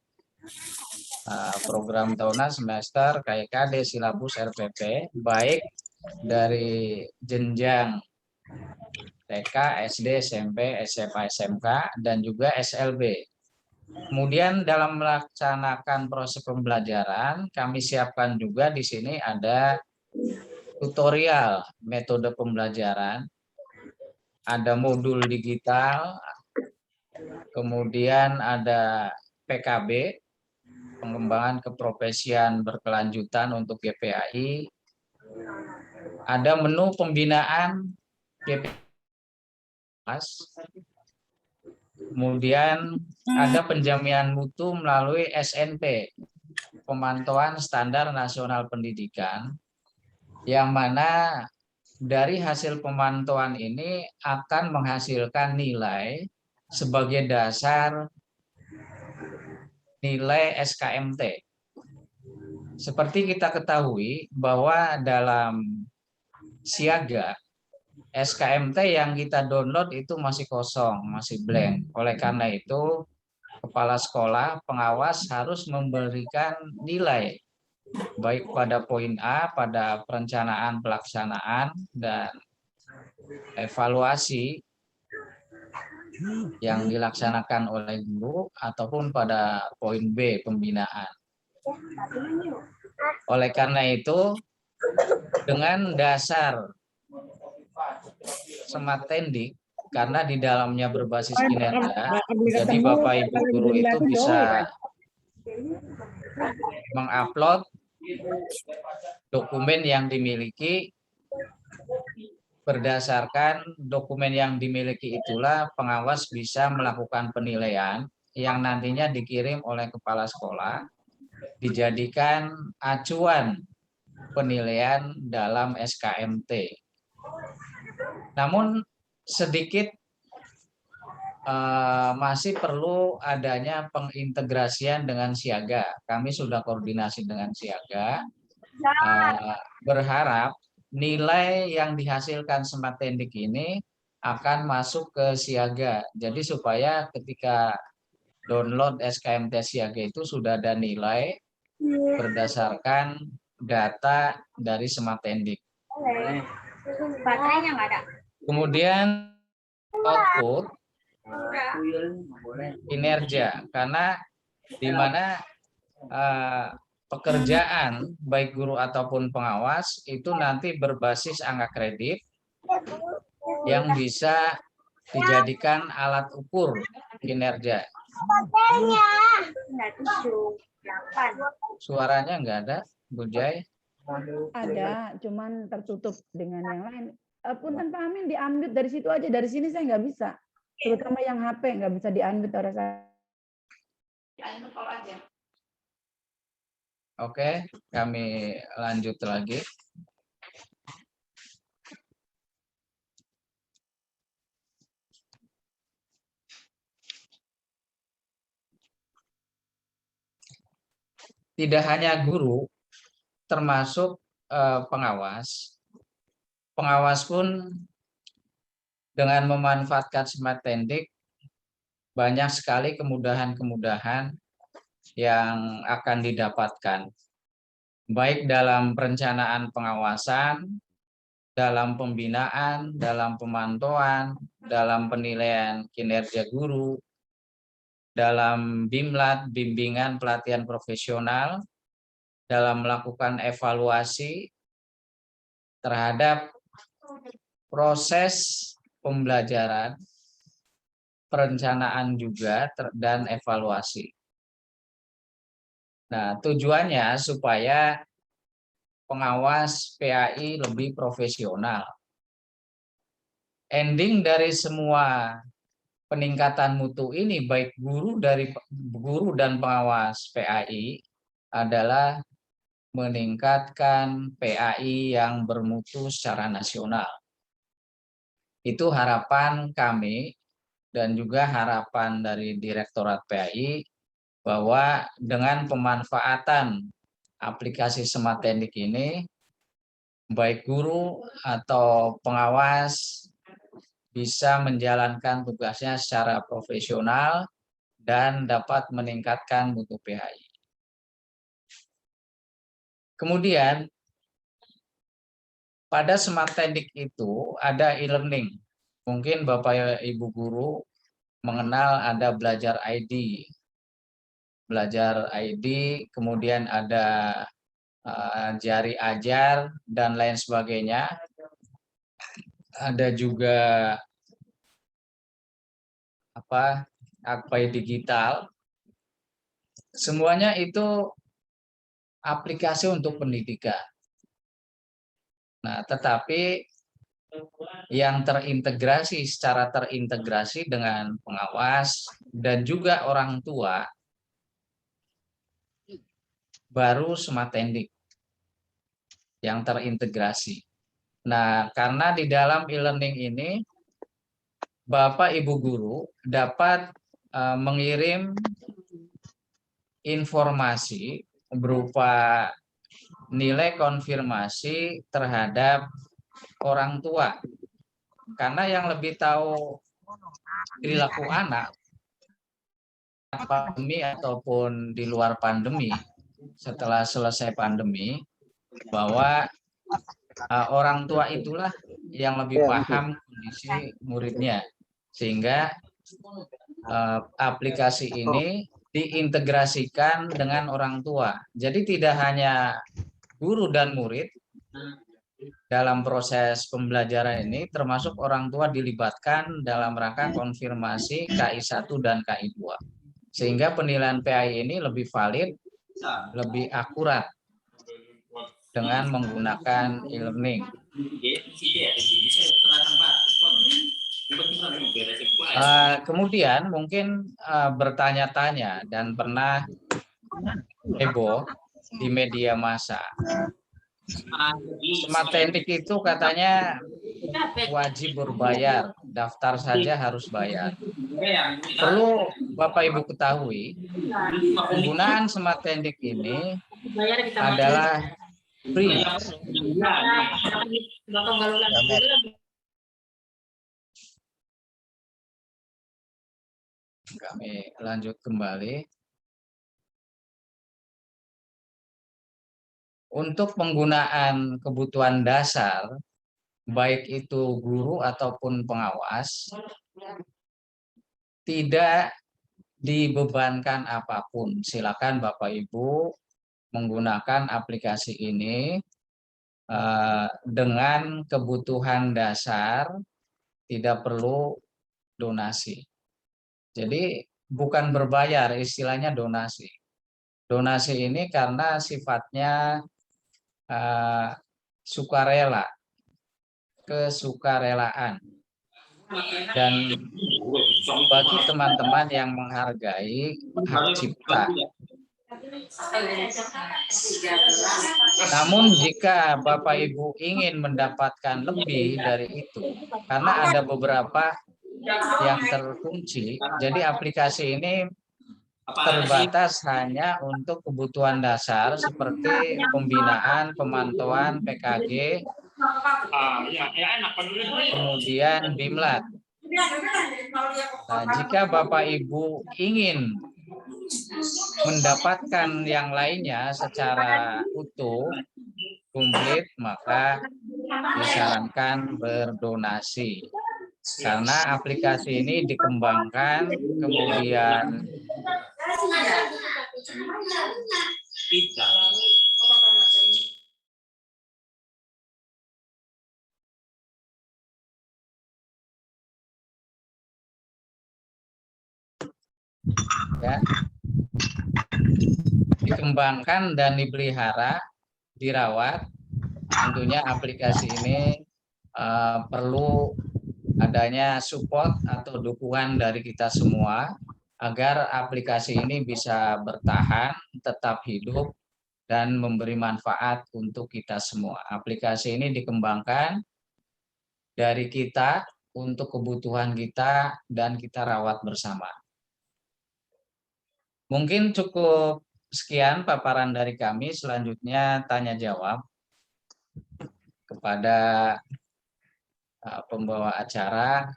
program tahunan, semester, KIKD, silabus, RPP, baik dari jenjang TK, SD, SMP, SMA, SMK, dan juga SLB. Kemudian dalam melaksanakan proses pembelajaran, kami siapkan juga di sini ada tutorial metode pembelajaran, ada modul digital, kemudian ada PKB, pengembangan keprofesian berkelanjutan untuk GPAI, ada menu pembinaan GPAI, kemudian ada penjaminan mutu melalui SNP, pemantauan standar nasional pendidikan, yang mana dari hasil pemantauan ini akan menghasilkan nilai sebagai dasar nilai SKMT. Seperti kita ketahui bahwa dalam siaga, SKMT yang kita download itu masih kosong, masih blank. Oleh karena itu, kepala sekolah, pengawas harus memberikan nilai, baik pada poin A, pada perencanaan pelaksanaan, dan evaluasi yang dilaksanakan oleh guru, ataupun pada poin B, pembinaan. Oleh karena itu, dengan dasar Smart Tendik, karena di dalamnya berbasis kinerja, jadi Bapak Ibu guru itu bisa mengupload dokumen yang dimiliki. Berdasarkan dokumen yang dimiliki itulah pengawas bisa melakukan penilaian yang nantinya dikirim oleh kepala sekolah, dijadikan acuan penilaian dalam SKMT. Namun sedikit masih perlu adanya pengintegrasian dengan siaga. Kami sudah koordinasi dengan siaga, berharap nilai yang dihasilkan Smart Tendik ini akan masuk ke siaga. Jadi supaya ketika download SKMT siaga itu sudah ada nilai berdasarkan data dari Smart Tendik. Baterainya nggak ada. Kemudian output kinerja, karena di mana pekerjaan baik guru ataupun pengawas itu nanti berbasis angka kredit yang bisa dijadikan alat ukur kinerja. Suaranya enggak ada, Bu Jai? Ada, cuman tertutup dengan yang lain. Punten Pak Amin, di-unmute dari situ aja. Dari sini saya nggak bisa. Terutama yang HP nggak bisa di-unmute oleh saya. Oke, kami lanjut lagi. Tidak hanya guru, termasuk pengawas. Pengawas pun dengan memanfaatkan smart tendik banyak sekali kemudahan-kemudahan yang akan didapatkan. Baik dalam perencanaan pengawasan, dalam pembinaan, dalam pemantauan, dalam penilaian kinerja guru, dalam BIMLAT, bimbingan pelatihan profesional, dalam melakukan evaluasi terhadap proses pembelajaran, perencanaan juga, dan evaluasi. Nah, tujuannya supaya pengawas PAI lebih profesional. Ending dari semua peningkatan mutu ini, baik guru dan pengawas PAI, adalah meningkatkan PAI yang bermutu secara nasional. Itu harapan kami dan juga harapan dari Direktorat PAI bahwa dengan pemanfaatan aplikasi Smart Tendik ini, baik guru atau pengawas bisa menjalankan tugasnya secara profesional dan dapat meningkatkan mutu PAI. Kemudian, pada Smart Tendik itu ada e-learning. Mungkin Bapak Ibu guru mengenal ada Belajar ID. Belajar ID, kemudian ada Jari Ajar, dan lain sebagainya. Ada juga Akpai Digital. Semuanya itu aplikasi untuk pendidikan. Nah, tetapi yang terintegrasi secara terintegrasi dengan pengawas dan juga orang tua baru Smart Tendik yang terintegrasi. Nah, karena di dalam e-learning ini Bapak Ibu guru dapat mengirim informasi berupa nilai konfirmasi terhadap orang tua. Karena yang lebih tahu perilaku anak pandemi ataupun di luar pandemi, setelah selesai pandemi, bahwa orang tua itulah yang lebih paham kondisi muridnya. Sehingga aplikasi ini diintegrasikan dengan orang tua. Jadi tidak hanya guru dan murid dalam proses pembelajaran ini, termasuk orang tua dilibatkan dalam rangka konfirmasi KI 1 dan KI 2. Sehingga penilaian PAI ini lebih valid, lebih akurat dengan menggunakan e-learning. Kemudian mungkin bertanya-tanya dan pernah heboh di media massa. Smart Tendik itu katanya wajib berbayar, daftar saja harus bayar. Perlu Bapak Ibu ketahui, penggunaan Smart Tendik ini adalah free. Kami lanjut kembali. Untuk penggunaan kebutuhan dasar, baik itu guru ataupun pengawas, tidak dibebankan apapun. Silakan Bapak Ibu menggunakan aplikasi ini dengan kebutuhan dasar, tidak perlu donasi. Jadi bukan berbayar, istilahnya donasi. Donasi ini karena sifatnya sukarela, kesukarelaan. Dan bagi teman-teman yang menghargai hak cipta. Namun jika Bapak Ibu ingin mendapatkan lebih dari itu, karena ada beberapa yang terkunci, jadi aplikasi ini terbatas hanya untuk kebutuhan dasar seperti pembinaan, pemantauan, PKG, kemudian BIMLAT. Nah, jika Bapak Ibu ingin mendapatkan yang lainnya secara utuh, komplit, maka disarankan berdonasi. Karena aplikasi ini dikembangkan, kemudian ya, dikembangkan dan dipelihara, dirawat. Tentunya aplikasi ini perlu adanya support atau dukungan dari kita semua agar aplikasi ini bisa bertahan, tetap hidup, dan memberi manfaat untuk kita semua. Aplikasi ini dikembangkan dari kita untuk kebutuhan kita dan kita rawat bersama. Mungkin cukup sekian paparan dari kami. Selanjutnya tanya jawab kepada pembawa acara.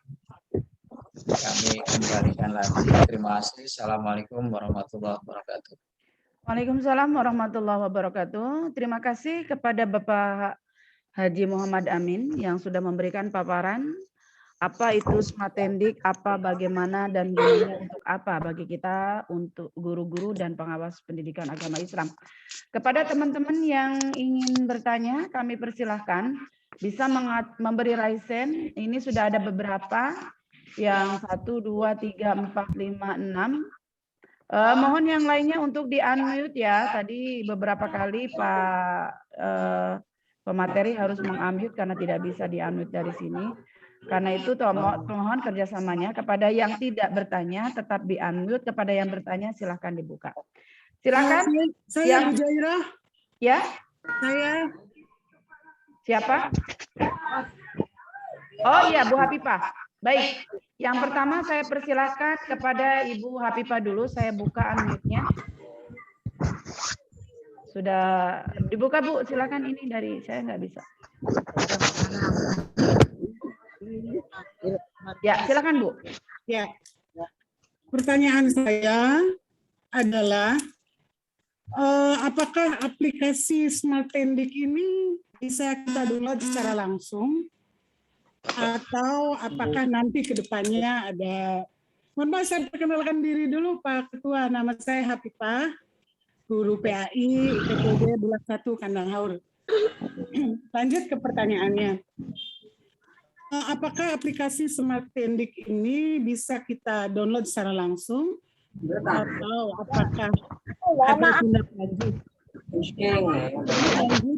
Kami kembalikan lagi. Terima kasih. Assalamualaikum warahmatullahi wabarakatuh. Waalaikumsalam warahmatullahi wabarakatuh. Terima kasih kepada Bapak Haji Muhammad Amin yang sudah memberikan paparan apa itu Smart Tendik, apa, bagaimana, dan gunanya untuk apa bagi kita, untuk guru-guru dan pengawas pendidikan agama Islam. Kepada teman-teman yang ingin bertanya, kami persilahkan bisa memberi raise hand. Ini sudah ada beberapa, yang 1, 2, 3, 4, 5, 6. Mohon yang lainnya untuk di-unmute ya. Tadi beberapa kali Pak pemateri harus meng-unmute karena tidak bisa di-unmute dari sini. Karena itu mohon kerjasamanya. Kepada yang tidak bertanya tetap di-unmute. Kepada yang bertanya silahkan dibuka. Silakan. Saya Bu Jairah. Ya. Saya. Siapa? Oh iya, Bu Hafifah. Baik. Yang pertama saya persilahkan kepada Ibu Hafifah dulu. Saya buka unmute-nya. Sudah dibuka Bu, silakan. Ini dari saya nggak bisa. Ya, silakan Bu. Ya. Pertanyaan saya adalah apakah aplikasi Smart Tendik ini bisa kita download secara langsung atau apakah nanti ke depannya ada. Mohon maaf, saya perkenalkan diri dulu Pak Ketua. Nama saya Hafifah, guru PAI IPTD Bulak 1 Kandang Haur. Lanjut ke pertanyaannya. Apakah aplikasi Smart Tendik ini bisa kita download secara langsung atau apakah ada tindak lanjut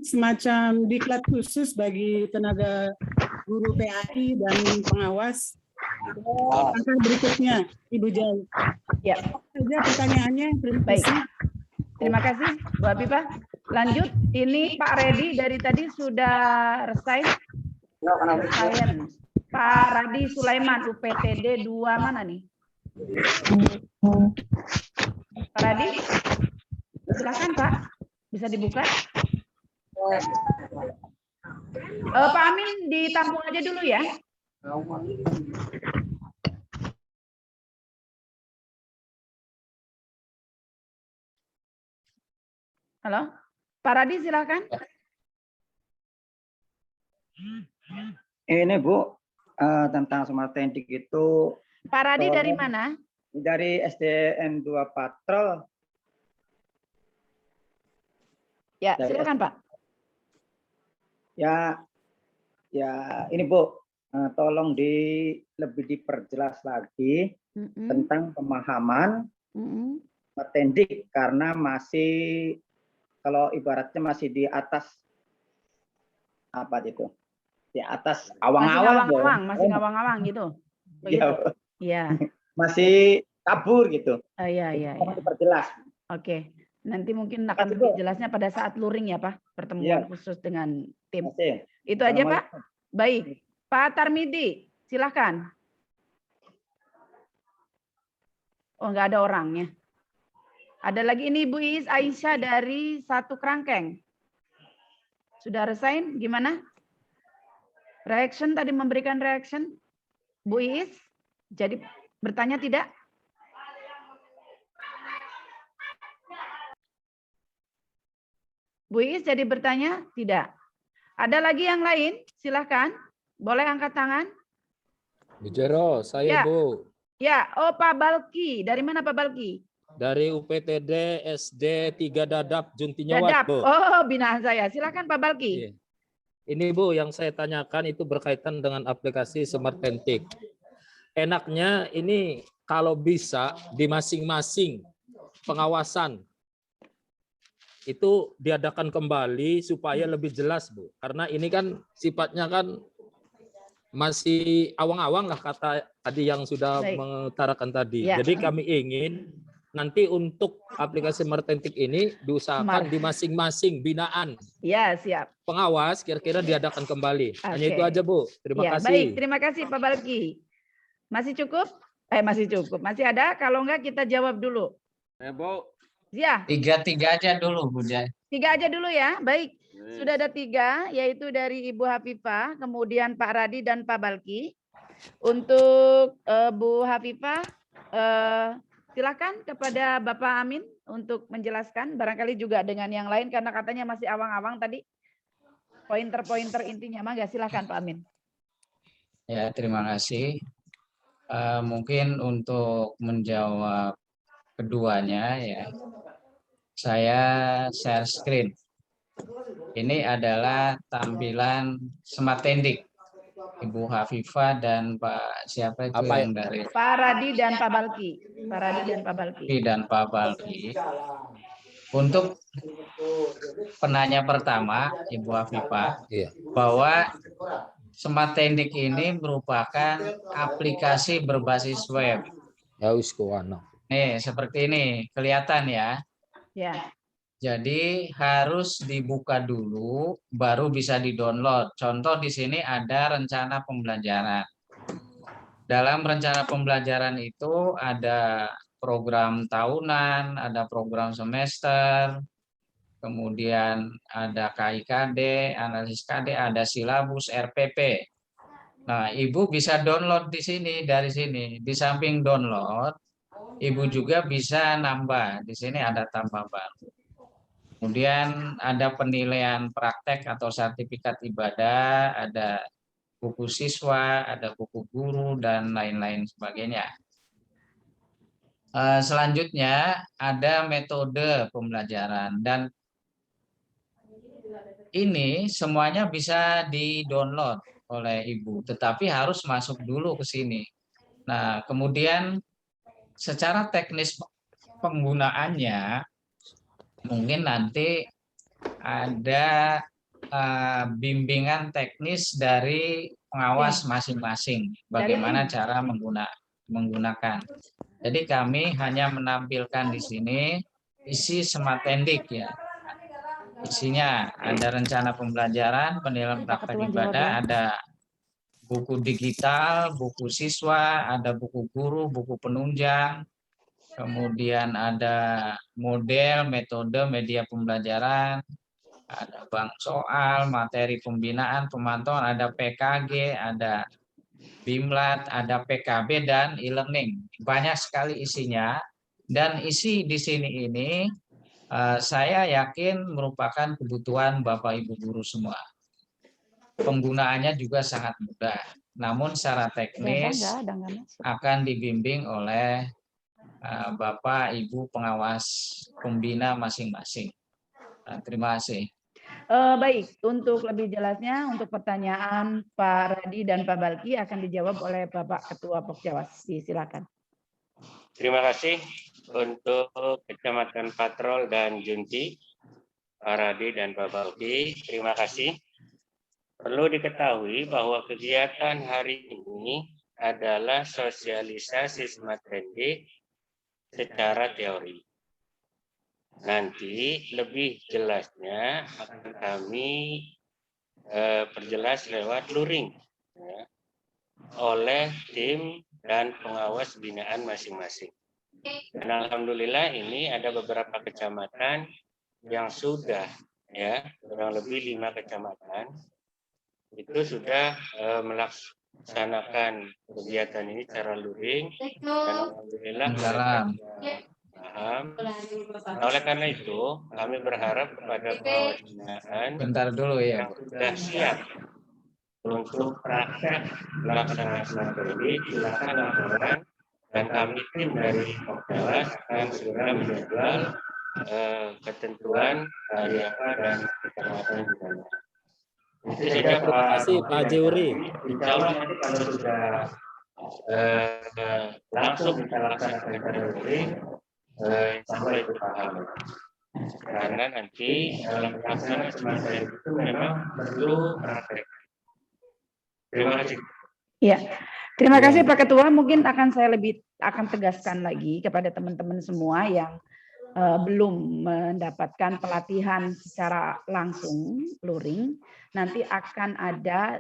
semacam diklat khusus bagi tenaga guru PAI dan pengawas? Langkah berikutnya, Ibu Jai. Ya. Saja pertanyaannya. Baik. Terima kasih, Bu Hafifah. Lanjut, ini Pak Redi dari tadi sudah resign. Pak Radi Sulaiman, UPTD 2 mana nih? Pak Radi, silakan Pak, bisa dibuka. Pak Amin ditampung aja dulu ya. Halo, Pak Radi silakan. Ini Bu, tentang Smart Tendik itu. Pak Radi dari mana? Dari SDN 2 Patrol. Ya, Dari silakan Pak. Ya, ini Bu, tolong lebih diperjelas lagi tentang pemahaman Tendik, karena masih, kalau ibaratnya masih di atas apa itu? Di atas awang-awang, Masih ngawang-awang gitu. Iya, Begitu. Iya. masih kabur gitu. Iya. Diperjelas. Oke. Nanti mungkin akan lebih jelasnya pada saat luring ya Pak, pertemuan khusus dengan tim. Itu aja Pak. Baik. Pak Tarmidi, silakan. Oh, nggak ada orangnya. Ada lagi ini Bu Iis Aisyah dari Satu Kerangkeng. Sudah resign? Gimana? Reaction tadi memberikan reaction. Bu Iis, jadi bertanya tidak? Bu Iis jadi bertanya tidak. Ada lagi yang lain? Silahkan. Boleh angkat tangan. Bu Jero, saya Ya. Bu. Ya, oh Pak Balki. Dari mana Pak Balki? Dari UPTD SD 3 Dadap Juntinyawat, Dadap. Bu. Oh, binaan saya. Silakan Pak Balki. Iya. Ini Bu, yang saya tanyakan itu berkaitan dengan aplikasi Smart Tentik. Enaknya ini kalau bisa di masing-masing pengawasan itu diadakan kembali supaya lebih jelas, Bu. Karena ini kan sifatnya kan masih awang-awang lah kata tadi yang sudah mengutarakan tadi. Ya. Jadi kami ingin nanti untuk aplikasi Smart Tentik ini diusahakan di masing-masing binaan. Ya, siap. Pengawas kira-kira diadakan kembali. Hanya Oke. itu aja, Bu. Terima kasih. Baik, terima kasih Pak Balki. Masih cukup? Masih cukup. Masih ada? Kalau enggak kita jawab dulu. Ya, Bu. Ya. Tiga aja dulu, Bu Jai. 3 aja dulu ya. Baik. Sudah ada 3, yaitu dari Ibu Hafifah, kemudian Pak Radi dan Pak Balki. Untuk Bu Hafifah, silakan kepada Bapak Amin untuk menjelaskan. Barangkali juga dengan yang lain karena katanya masih awang-awang tadi. Pointer-pointer intinya, mangga silakan Pak Amin. Ya, terima kasih. Mungkin untuk menjawab keduanya ya, saya share screen. Ini adalah tampilan Smart Tendik. Ibu Hafifah dan Pak siapa itu yang dari Pak Radi dan Pak Balki. Pak Radi dan Pak Balki. Dan Pak Balki. Untuk penanya pertama, Ibu Hafifah, bahwa Smart Tendik ini merupakan aplikasi berbasis web. Nih, seperti ini, kelihatan ya. Ya. Jadi harus dibuka dulu, baru bisa di-download. Contoh di sini ada rencana pembelajaran. Dalam rencana pembelajaran itu ada program tahunan, ada program semester, kemudian ada KIKD, analisis KD, ada silabus, RPP. Nah, Ibu bisa download di sini, dari sini. Di samping download, Ibu juga bisa nambah. Di sini ada tambah baru. Kemudian ada penilaian praktek atau sertifikat ibadah, ada buku siswa, ada buku guru, dan lain-lain sebagainya. Selanjutnya ada metode pembelajaran, dan ini semuanya bisa di-download oleh Ibu, tetapi harus masuk dulu ke sini. Nah, kemudian secara teknis penggunaannya, mungkin nanti ada bimbingan teknis dari pengawas masing-masing, bagaimana cara menggunakan. Jadi kami hanya menampilkan di sini isi Smart Tendik ya. Isinya ada rencana pembelajaran, penilaian praktek ibadah, ada buku digital, buku siswa, ada buku guru, buku penunjang, kemudian ada model, metode, media pembelajaran, ada bank soal, materi pembinaan, pemantauan, ada PKG, ada Bimlat, ada PKB, dan e-learning. Banyak sekali isinya, dan isi di sini ini saya yakin merupakan kebutuhan Bapak Ibu guru semua. Penggunaannya juga sangat mudah, namun secara teknis akan dibimbing oleh Bapak Ibu pengawas pembina masing-masing. Terima kasih. Baik, untuk lebih jelasnya, untuk pertanyaan Pak Radi dan Pak Balki akan dijawab oleh Bapak Ketua Pokjawas. Silakan. Terima kasih untuk Kecamatan Patrol dan Junti, Pak Radi dan Pak Balki. Terima kasih. Perlu diketahui bahwa kegiatan hari ini adalah sosialisasi smart tendik secara teori. Nanti lebih jelasnya akan kami perjelas lewat luring ya, oleh tim dan pengawas binaan masing-masing. Dan alhamdulillah ini ada beberapa kecamatan yang sudah ya kurang lebih 5 kecamatan itu sudah melaksanakan kegiatan ini secara luring dan alhamdulillah paham. Nah, oleh karena itu kami berharap kepada pengawas binaan Bentar dulu ya. yang sudah siap untuk praktek melaksanakan smart tendik, silakan laporan dan kami tim dari Pokjawas akan segera menjadwal ketentuan hari apa dan kecamatan di mana. Itu saja Terima kasih Pak Jeuri. Insya Allah nanti kalau sudah langsung kita laksanakan secara luring, insya Allah itu paham. Karena nanti dalam pelaksanaan smart tendik itu memang perlu praktek. Terima kasih. Ya, terima kasih Pak Ketua. Mungkin akan tegaskan lagi kepada teman-teman semua yang belum mendapatkan pelatihan secara langsung luring. Nanti akan ada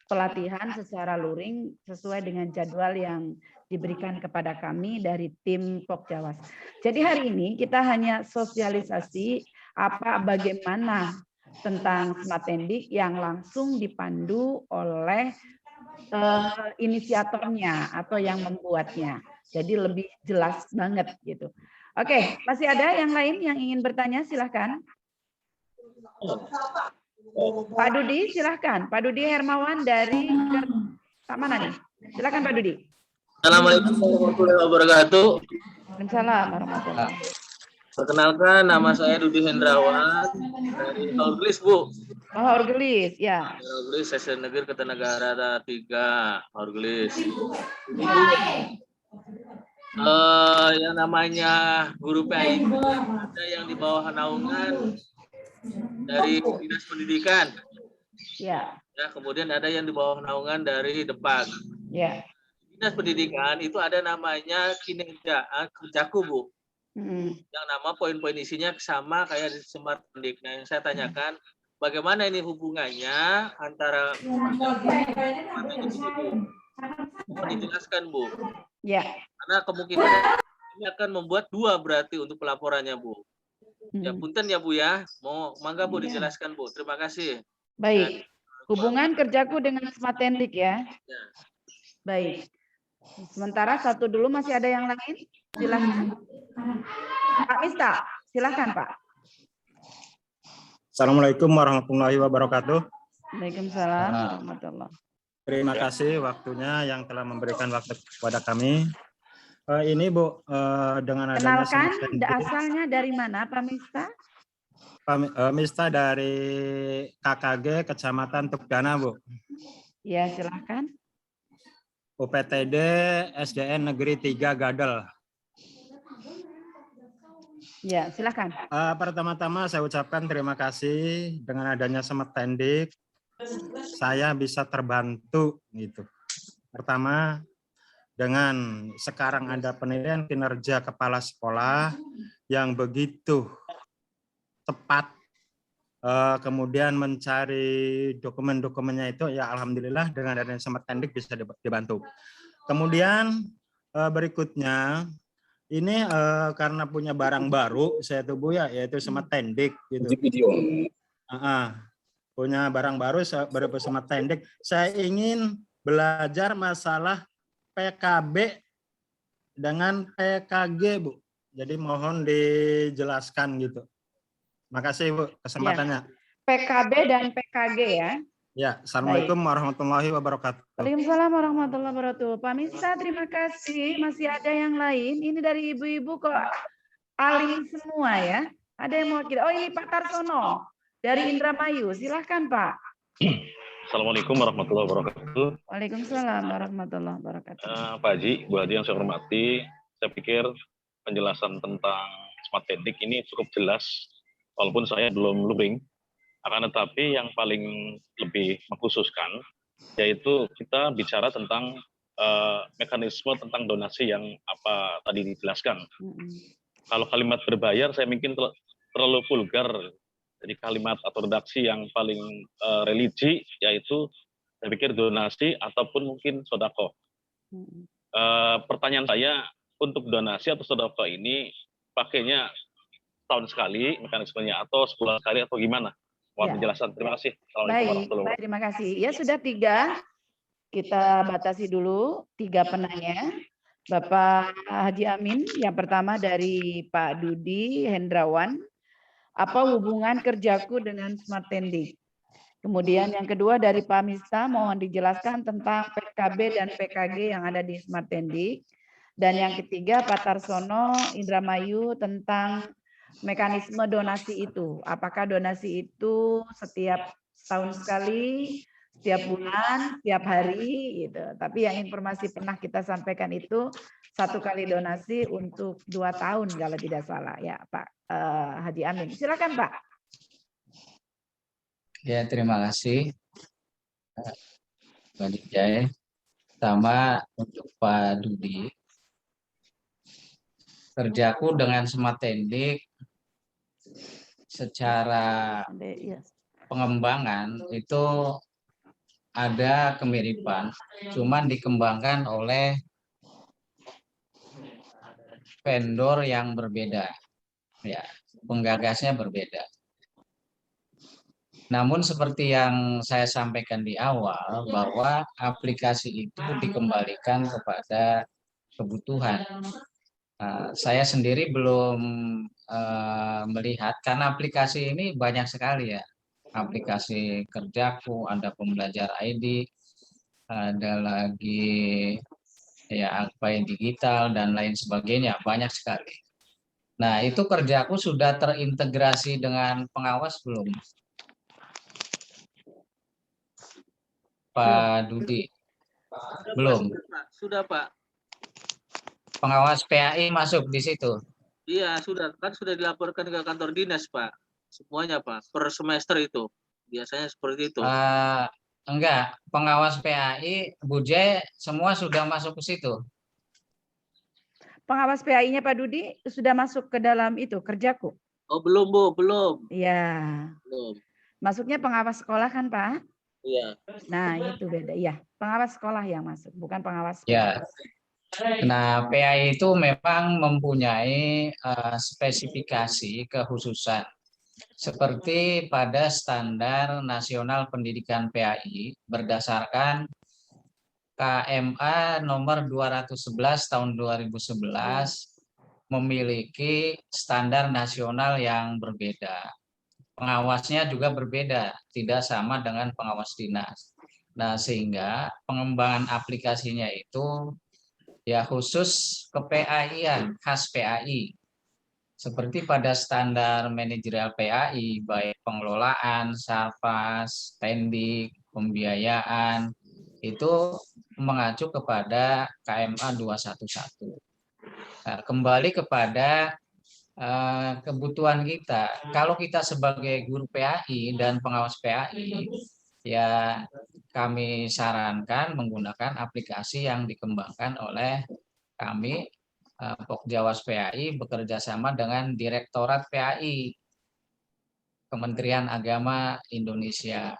pelatihan secara luring sesuai dengan jadwal yang diberikan kepada kami dari tim Pokjawas. Jadi hari ini kita hanya sosialisasi bagaimana tentang smart tendik yang langsung dipandu oleh inisiatornya atau yang membuatnya. Jadi lebih jelas banget gitu. Oke, masih ada yang lain yang ingin bertanya? Silahkan. Pak Dudi, silahkan. Pak Dudi Hermawan dari mana nih? Silahkan Pak Dudi. Assalamualaikum warahmatullahi wabarakatuh. Waalaikumsalam warahmatullahi wabarakatuh. Perkenalkan, nama saya Dudi Hendrawan dari Orgelis, Bu. Oh, Orgelis, ya. Orgelis, Sesi Negeri Kertanegara 3, Orgelis. Yang namanya guru PAI ada yang di bawah naungan dari Dinas Pendidikan. Ya. Ya, kemudian ada yang di bawah naungan dari Depak. Ya. Dinas Pendidikan itu ada namanya kinerja kerjaku, Bu. Yang nama poin-poin isinya sama kayak di smart tendik. Nah, yang saya tanyakan, bagaimana ini hubungannya antara mohon dijelaskan, Bu. Ya. Karena kemungkinan ini akan membuat 2 berarti untuk pelaporannya, Bu. Ya punten ya, Bu ya. Mau mangga Bu dijelaskan, Bu. Terima kasih. Baik. Hubungan kerjaku dengan smart tendik ya. Ya. Baik. Sementara satu dulu, masih ada yang lain? Silahkan. Pak Mista, silahkan Pak. Assalamualaikum warahmatullahi wabarakatuh. Waalaikumsalam warahmatullahi. Terima kasih waktunya yang telah memberikan waktu kepada kami. Ini Bu, dengan adanya kenalkan asalnya dari mana Pak Mista? Pak Mista dari KKG Kecamatan Tukdana, Bu. Ya, silahkan. UPTD SDN Negeri 3 Gadel. Ya, silakan. Pertama-tama saya ucapkan terima kasih dengan adanya smart tendik. Saya bisa terbantu gitu. Pertama, dengan sekarang ada penilaian kinerja kepala sekolah yang begitu tepat, kemudian mencari dokumen-dokumennya itu ya alhamdulillah dengan adanya smart tendik bisa dibantu. Kemudian berikutnya ini karena punya barang baru saya tuh Bu ya, yaitu smart tendik gitu. Punya barang baru berupa smart tendik. Saya ingin belajar masalah PKB dengan PKG, Bu. Jadi mohon dijelaskan gitu. Makasih Bu kesempatannya. Ya. PKB dan PKG ya. Ya, Assalamualaikum warahmatullahi wabarakatuh. Waalaikumsalam warahmatullahi wabarakatuh. Pak Mista, terima kasih. Masih ada yang lain? Ini dari ibu-ibu kok alim semua ya. Ada yang mewakili. Oh, ini Pak Tarsono dari Indramayu. Silahkan Pak. Assalamualaikum warahmatullahi wabarakatuh. Waalaikumsalam warahmatullahi wabarakatuh. Pak Haji, Bu Hadi yang saya hormati, saya pikir penjelasan tentang smart tendik ini cukup jelas, walaupun saya belum luring. Akan tetapi yang paling lebih mengkhususkan, yaitu kita bicara tentang mekanisme tentang donasi yang apa tadi dijelaskan. Kalau kalimat berbayar, saya mungkin terlalu vulgar. Jadi kalimat atau redaksi yang paling religi, yaitu saya pikir donasi ataupun mungkin sodako. Pertanyaan saya, untuk donasi atau sodako ini pakainya tahun sekali mekanismenya atau sebulan sekali atau gimana? Mohon penjelasan. Terima kasih. Baik, terima kasih. Ya sudah 3. Kita batasi dulu 3 penanya. Bapak Haji Amin, yang pertama dari Pak Dudi Hendrawan. Apa hubungan kerjaku dengan smart tendik? Kemudian yang kedua dari Pak Mista, mohon dijelaskan tentang PKB dan PKG yang ada di smart tendik. Dan yang ketiga Pak Tarsono Indramayu tentang mekanisme donasi itu. Apakah donasi itu setiap tahun sekali, setiap bulan, setiap hari gitu. Tapi yang informasi pernah kita sampaikan itu 1 kali donasi untuk 2 tahun kalau tidak salah ya Pak Haji Amin. Silakan Pak. Ya, terima kasih Pak Dijai. Pertama untuk Pak Dudi. Kerjaku dengan smart tendik secara pengembangan itu ada kemiripan, cuman dikembangkan oleh vendor yang berbeda, ya, penggagasnya berbeda. Namun seperti yang saya sampaikan di awal, bahwa aplikasi itu dikembalikan kepada kebutuhan. Saya sendiri belum melihat, karena aplikasi ini banyak sekali ya. Aplikasi Kerjaku, ada Pembelajar ID, ada lagi ya Akpai Digital dan lain sebagainya, banyak sekali. Nah, itu Kerjaku sudah terintegrasi dengan pengawas belum? Pak Dudi? Belum. Sudah, Pak. Pengawas PAI masuk di situ? Iya, sudah. Kan sudah dilaporkan ke kantor dinas, Pak. Semuanya, Pak. Per semester itu. Biasanya seperti itu. Enggak. Pengawas PAI, Bujai, semua sudah masuk ke situ? Pengawas PAI-nya Pak Dudi sudah masuk ke dalam itu, Kerjaku? Oh, belum, Bu. Belum. Iya. Belum. Masuknya pengawas sekolah kan, Pak? Iya. Nah, itu beda. Iya, pengawas sekolah yang masuk, bukan pengawas. Ya. Nah, PAI itu memang mempunyai spesifikasi kekhususan seperti pada Standar Nasional Pendidikan PAI berdasarkan KMA nomor 211 tahun 2011 memiliki standar nasional yang berbeda. Pengawasnya juga berbeda, tidak sama dengan pengawas dinas. Nah, sehingga pengembangan aplikasinya itu ya khusus ke PAI-an, khas PAI. Seperti pada standar manajerial PAI, baik pengelolaan, sarpas, tendik, pembiayaan, itu mengacu kepada KMA 211. Nah, kembali kepada kebutuhan kita. Kalau kita sebagai guru PAI dan pengawas PAI, ya kami sarankan menggunakan aplikasi yang dikembangkan oleh kami, Pokjawas PAI bekerja sama dengan Direktorat PAI, Kementerian Agama Indonesia.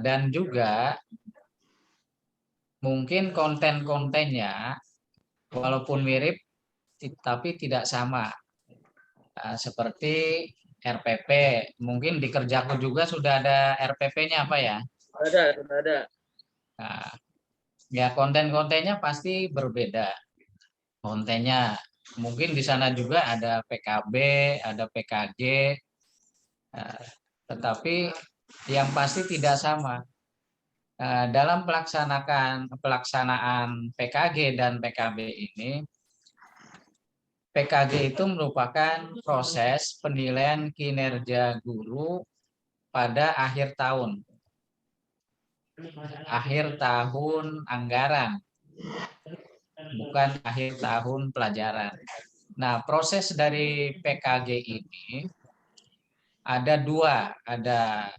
Dan juga mungkin konten-kontennya walaupun mirip tapi tidak sama. Seperti RPP, mungkin di Kerjaku juga sudah ada RPP-nya apa ya? Ada. Nah, ya konten-kontennya pasti berbeda. Kontennya mungkin di sana juga ada PKB, ada PKG, tetapi yang pasti tidak sama. Dalam pelaksanaan PKG dan PKB ini, PKG itu merupakan proses penilaian kinerja guru pada akhir tahun. Akhir tahun anggaran, bukan akhir tahun pelajaran. Nah, proses dari PKG ini ada dua, ada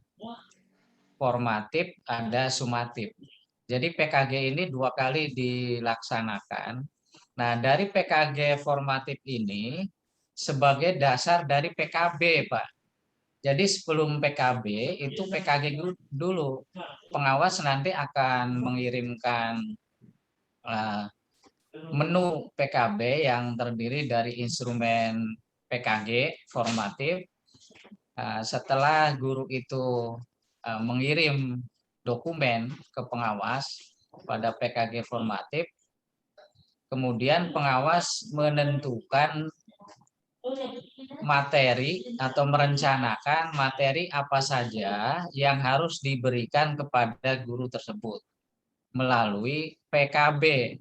formatif, ada sumatif. Jadi PKG ini 2 kali dilaksanakan. Nah, dari PKG formatif ini sebagai dasar dari PKB, Pak. Jadi sebelum PKB itu PKG dulu. Pengawas nanti akan mengirimkan menu PKB yang terdiri dari instrumen PKG formatif. Setelah guru itu mengirim dokumen ke pengawas pada PKG formatif, kemudian pengawas menentukan materi atau merencanakan materi apa saja yang harus diberikan kepada guru tersebut melalui PKB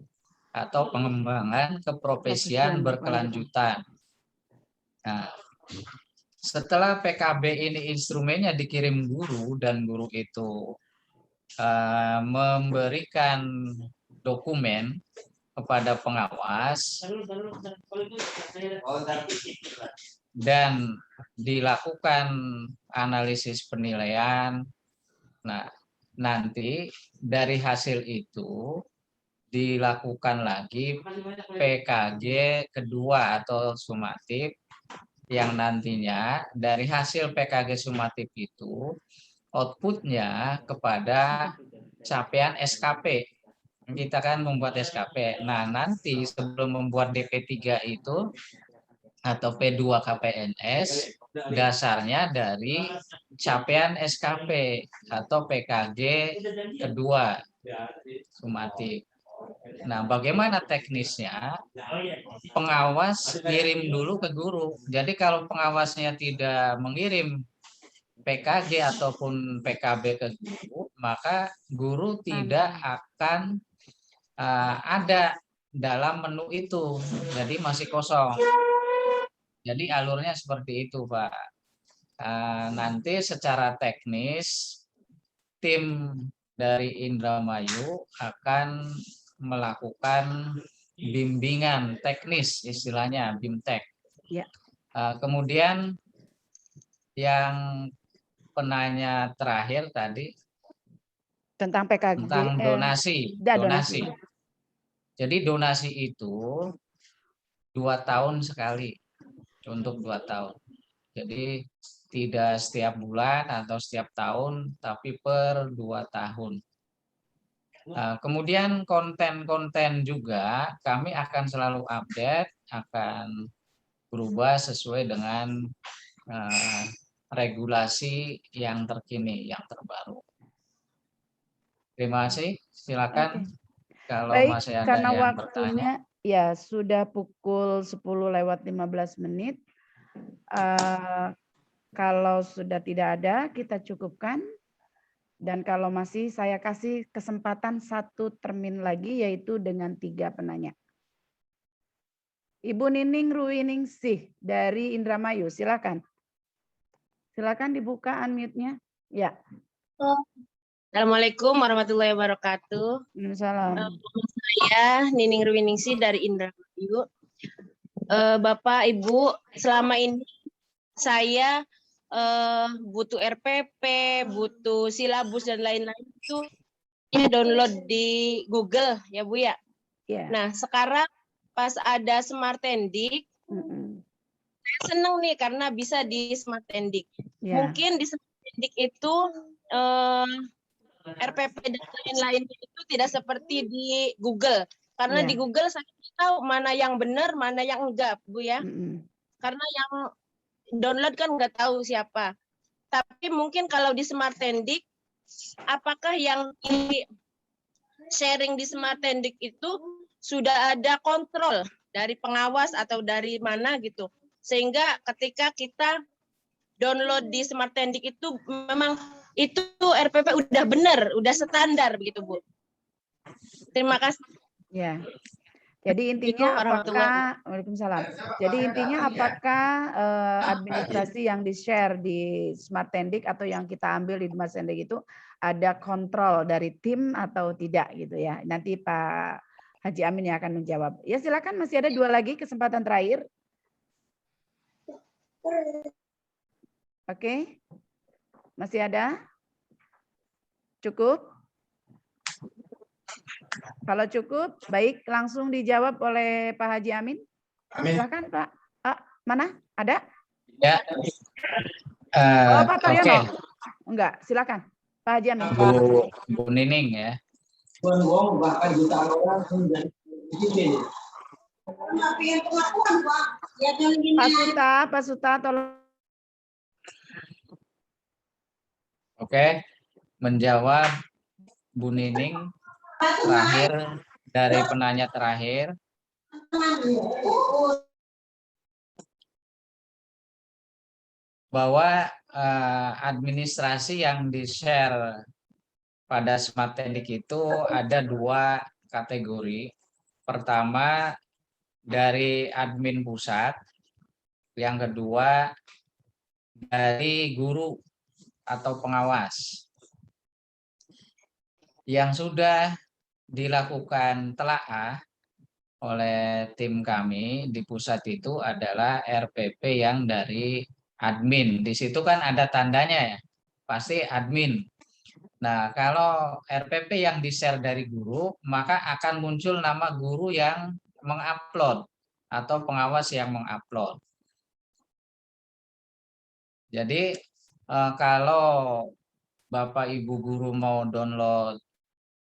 atau pengembangan keprofesian berkelanjutan. Nah, setelah PKB ini instrumennya dikirim guru dan guru itu memberikan dokumen kepada pengawas dan dilakukan analisis penilaian. Nah, nanti dari hasil itu dilakukan lagi PKG kedua atau sumatif, yang nantinya dari hasil PKG sumatif itu outputnya kepada capaian SKP. Kita kan membuat SKP. Nah, nanti sebelum membuat DP3 itu atau P2 KPNS, dasarnya dari capaian SKP atau PKG kedua sumatif. Nah, bagaimana teknisnya? Pengawas kirim dulu ke guru. Jadi kalau pengawasnya tidak mengirim PKG ataupun PKB ke guru, maka guru tidak akan ada dalam menu itu, jadi masih kosong. Jadi alurnya seperti itu, Pak. Nanti secara teknis tim dari Indramayu akan melakukan bimbingan teknis, istilahnya BIMTEK. Ya. Kemudian yang penanya terakhir tadi tentang PKG, tentang donasi. Jadi donasi itu 2 tahun sekali, untuk 2 tahun. Jadi tidak setiap bulan atau setiap tahun, tapi per 2 tahun. Kemudian konten-konten juga kami akan selalu update, akan berubah sesuai dengan regulasi yang terkini, yang terbaru. Terima kasih. Silakan. Kalau baik, masih ada karena yang waktunya bertanya. ya sudah pukul 10:15. Kalau sudah tidak ada, kita cukupkan. Dan kalau masih, saya kasih kesempatan 1 termin lagi, yaitu dengan 3 penanya. Ibu Nining Ruwiningsih dari Indramayu, silakan. Silakan dibuka unmute-nya. Ya. Assalamualaikum warahmatullahi wabarakatuh. Waalaikumsalam. Saya Nining Ruwiningsih dari Indramayu. Bapak, Ibu, selama ini saya butuh RPP, butuh silabus dan lain-lain itu download di Google ya Bu ya. Yeah. Nah sekarang pas ada Smart Tendik, saya seneng nih karena bisa di Smart Tendik. Yeah. Mungkin di Smart Tendik itu RPP dan lain-lainnya itu tidak seperti di Google. Karena di Google saya tahu mana yang benar, mana yang enggak Bu ya. Karena yang download kan nggak tahu siapa. Tapi mungkin kalau di Smart Tendik, apakah yang di sharing di Smart Tendik itu sudah ada kontrol dari pengawas atau dari mana gitu. Sehingga ketika kita download di Smart Tendik itu memang itu RPP udah benar, udah standar begitu Bu. Terima kasih. Ya. Jadi intinya warahmatullahi apakah Waalaikumsalam. Jadi intinya apakah administrasi yang di-share di Smart Tendik atau yang kita ambil di Smart Tendik itu ada kontrol dari tim atau tidak gitu ya. Nanti Pak Haji Amin yang akan menjawab. Ya silakan, masih ada 2 lagi kesempatan terakhir. Oke. Masih ada? Cukup? Kalau cukup, baik, langsung dijawab oleh Pak Haji Amin. Silakan Pak. Mana? Ada? Ya. Oh, Pak Taryono. Oke. Enggak, silakan. Pak Haji Amin. Bu Nining ya. Pak Suta, tolong. Oke, menjawab Bu Nining terakhir dari penanya terakhir. Bahwa administrasi yang di-share pada Smart Tendik itu ada 2 kategori. Pertama dari admin pusat, yang kedua dari guru atau pengawas. Yang sudah dilakukan telaah oleh tim kami di pusat itu adalah RPP yang dari admin. Di situ kan ada tandanya ya, pasti admin. Nah, kalau RPP yang di-share dari guru, maka akan muncul nama guru yang mengupload atau pengawas yang mengupload. Jadi kalau Bapak Ibu guru mau download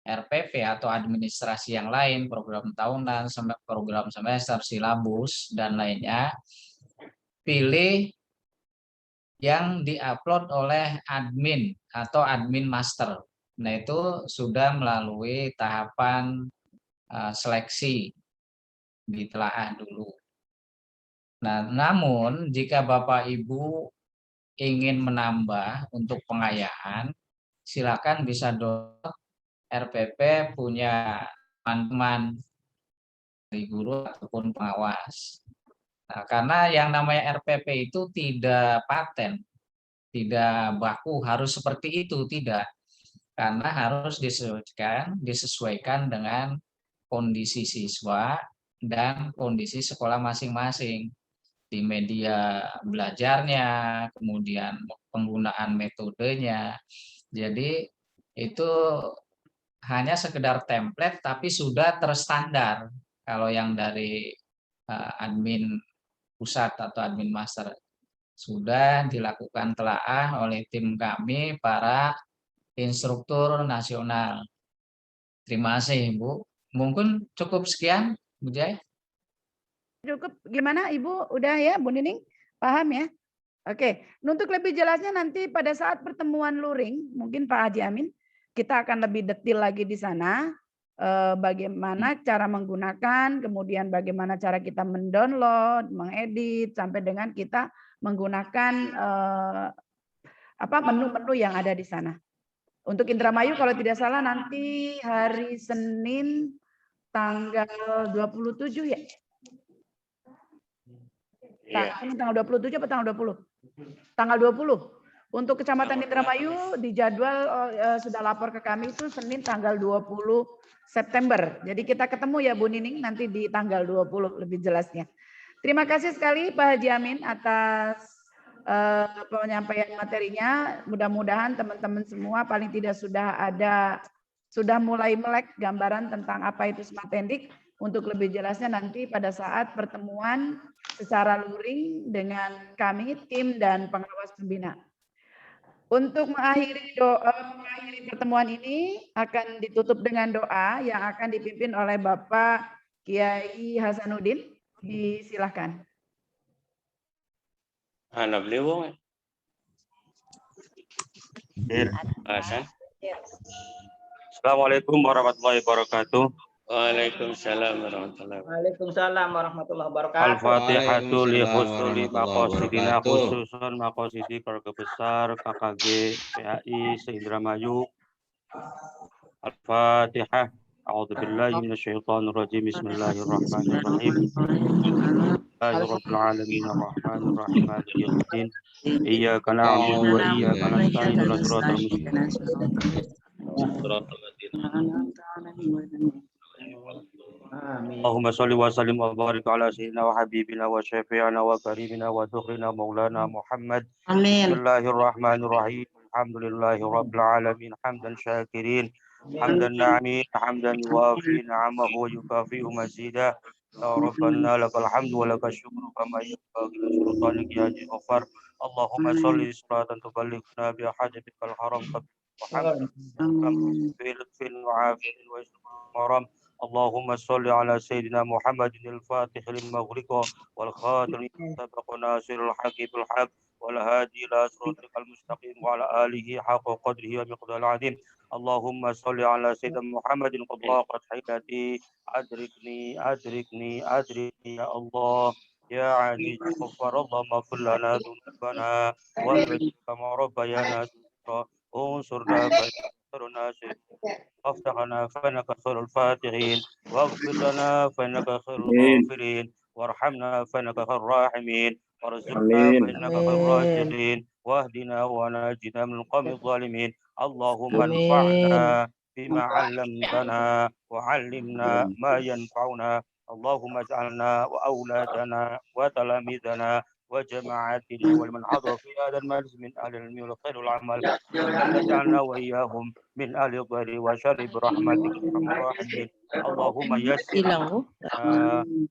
RPP atau administrasi yang lain, program tahunan, program semester, silabus, dan lainnya, pilih yang diupload oleh admin atau admin master. Nah, itu sudah melalui tahapan seleksi, ditelaah dulu. Nah, namun jika Bapak Ibu ingin menambah untuk pengayaan, silakan bisa download RPP punya teman-teman dari guru ataupun pengawas. Nah, karena yang namanya RPP itu tidak paten, tidak baku harus seperti itu, tidak. Karena harus disesuaikan dengan kondisi siswa dan kondisi sekolah masing-masing. Di media belajarnya, kemudian penggunaan metodenya. Jadi itu hanya sekedar template tapi sudah terstandar kalau yang dari admin pusat atau admin master. Sudah dilakukan telaah oleh tim kami para instruktur nasional. Terima kasih Bu. Mungkin cukup sekian Bu Jai. Cukup, gimana Ibu? Udah ya Bu Nining? Paham ya? Oke, untuk lebih jelasnya nanti pada saat pertemuan luring, mungkin Pak Haji Amin, kita akan lebih detail lagi di sana, bagaimana cara menggunakan, kemudian bagaimana cara kita mendownload, mengedit, sampai dengan kita menggunakan menu-menu yang ada di sana. Untuk Indramayu kalau tidak salah nanti hari Senin tanggal 27 ya? Tanggal 27 atau tanggal 20? Tanggal 20. Untuk Kecamatan Indramayu dijadwal sudah lapor ke kami itu Senin tanggal 20 September. Jadi kita ketemu ya Bu Nining nanti di tanggal 20 lebih jelasnya. Terima kasih sekali Pak Haji Amin atas penyampaian materinya. Mudah-mudahan teman-teman semua paling tidak sudah mulai melek gambaran tentang apa itu Smart Tendik. Untuk lebih jelasnya nanti pada saat pertemuan secara luring dengan kami, tim dan pengawas pembina. Untuk mengakhiri pertemuan ini akan ditutup dengan doa yang akan dipimpin oleh Bapak Kiai Hasanuddin. Disilahkan. Assalamualaikum warahmatullahi wabarakatuh. Waalaikumsalam warahmatullahi wabarakatuh. Waalaikumsalam warahmatullahi wabarakatuh. Al-Fatihatu li husuli maqasidina khususun maqasidi keluarga besar KKG PAI se-Indramayu. Al-Fatihah. أعوذ بالله من الشيطان الرجيم بسم الله الرحمن الرحيم لله رب العالمين الرحمن الرحيم مالك يوم الدين إياك نعبد وإياك نستعين اهدنا الصراط المستقيم اللهم صل وسلم وبارك على سيدنا وحبيبنا وشفيعنا وكريمنا ودخلنا مولانا محمد بسم الله الرحمن الرحيم الحمد لله رب العالمين حمدا شاكرين حمدا ناعمين حمدا يوافي نعمه ويكافئ مزيدا يا ربنا لك الحمد ولك الشكر كما ينبغي لسلطانك يا ذي الغفار اللهم صل صلاة تبلغنا بها حاجتك الحرام وحمدا بلطف وعافية وإسلام اللهم صل على سيدنا محمد الفاتح للمغرق والخاتم سبق ناصر الحق بالحق والهادي إلى صراطك المستقيم وعلى آله حق قدره ومقداره العظيم اللهم صل على سيدنا محمد قد ضاقت حياتي أدركني يا الله يا عزيز غفار اللهم اغفر لنا ذنوبنا والبشر كما ربيانا صغيرا انصرنا فانصرنا وافتحنا فإنك خير الفاتحين واغفر لنا فإنك خير الغافرين وارحمنا فإنك خير الراحمين وارزقنا فإنك خير الرازقين واهدنا ونجنا من القوم الظالمين اللهم انفعنا بما علمتنا وعلمنا ما ينفعنا اللهم اجعلنا وأولادنا وتلاميذنا وجماعتنا ولمن حضر في هذا المجلس من أهل العلم والخير والعمل اللهم اجعلنا وإياهم من أهل الخير وشر برحمتك يا أرحم الراحمين اللهم يسر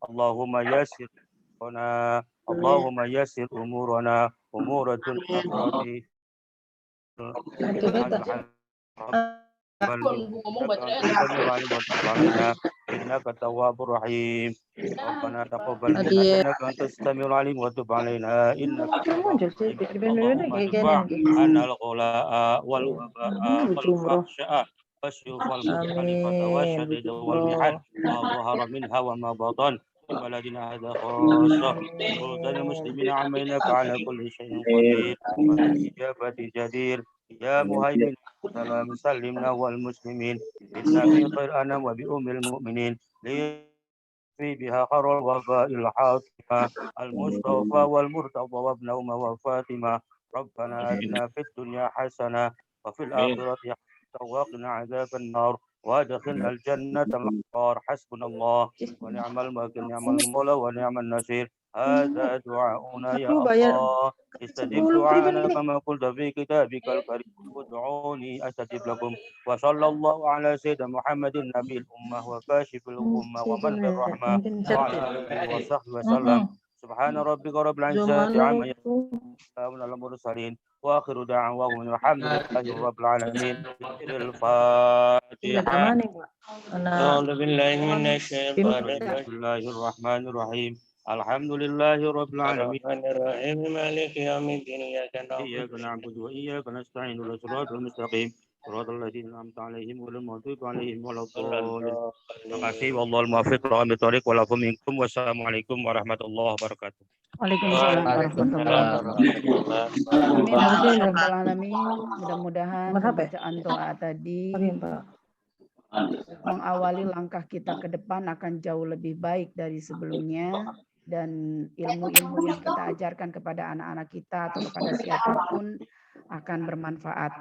اللهم يسر اللهم يسر أمورنا أمور الدنيا إنك التواب الرحيم ربنا تقبل منا إنك أنت السميع العليم وتب علينا إنك اللهم ارفع عنا الغلاء والوباء والفحشاء والسيوف والمختلفة والشديد والمحن ما ظهر منها وما بطن في بلدنا هذا خاصة بلدان المسلمين عمينك على كل شيء قدير وبالإجابة جدير يا مهيمن سلام سلمنا والمسلمين إنا في خير أنا وبأم المؤمنين في بها خير الوفاء الحاكمة المصطفى والمرتضى وابن أم وفاطمة ربنا آتنا في الدنيا حسنة وفي الآخرة حسنة وقنا عذاب النار وادخلنا الجنة الأبرار حسبنا الله ونعم الموكل نعم المولى ونعم النصير هذا دعاؤنا يا الله استجب دعاءنا كما قلت في كتابك الكريم ادعوني استجب لكم وصلى الله على سيدنا محمد النبي الأمة وكاشف الأمة ومنبع الرحمة وعلى آله وصحبه وسلم سبحان ربك رب العزة عما يصفون وسلام على المرسلين وآخر دعواهم الحمد لله رب العالمين الفاتحة أعوذ بالله من الشيطان الرجيم بسم الله الرحمن الرحيم الحمد لله رب العالمين الرحمن الرحيم مالك يوم الدين إياك نعبد وإياك نستعين على الصراط المستقيم صراط الذين أنعمت عليهم غير المغضوب عليهم ولا الضالين. Terima kasih. Wallahul muwaffiq ila aqwamit thoriq wa lakum minkum. Wassalamualaikum warahmatullahi wabarakatuh. Waalaikumsalam warahmatullahi wabarakatuh. Amin ya rabbal alamin. Mudah-mudahan bacaan doa tadi mengawali langkah kita ke depan akan jauh lebih baik dari sebelumnya, dan ilmu-ilmu yang kita ajarkan kepada anak-anak kita atau kepada siapapun akan bermanfaat.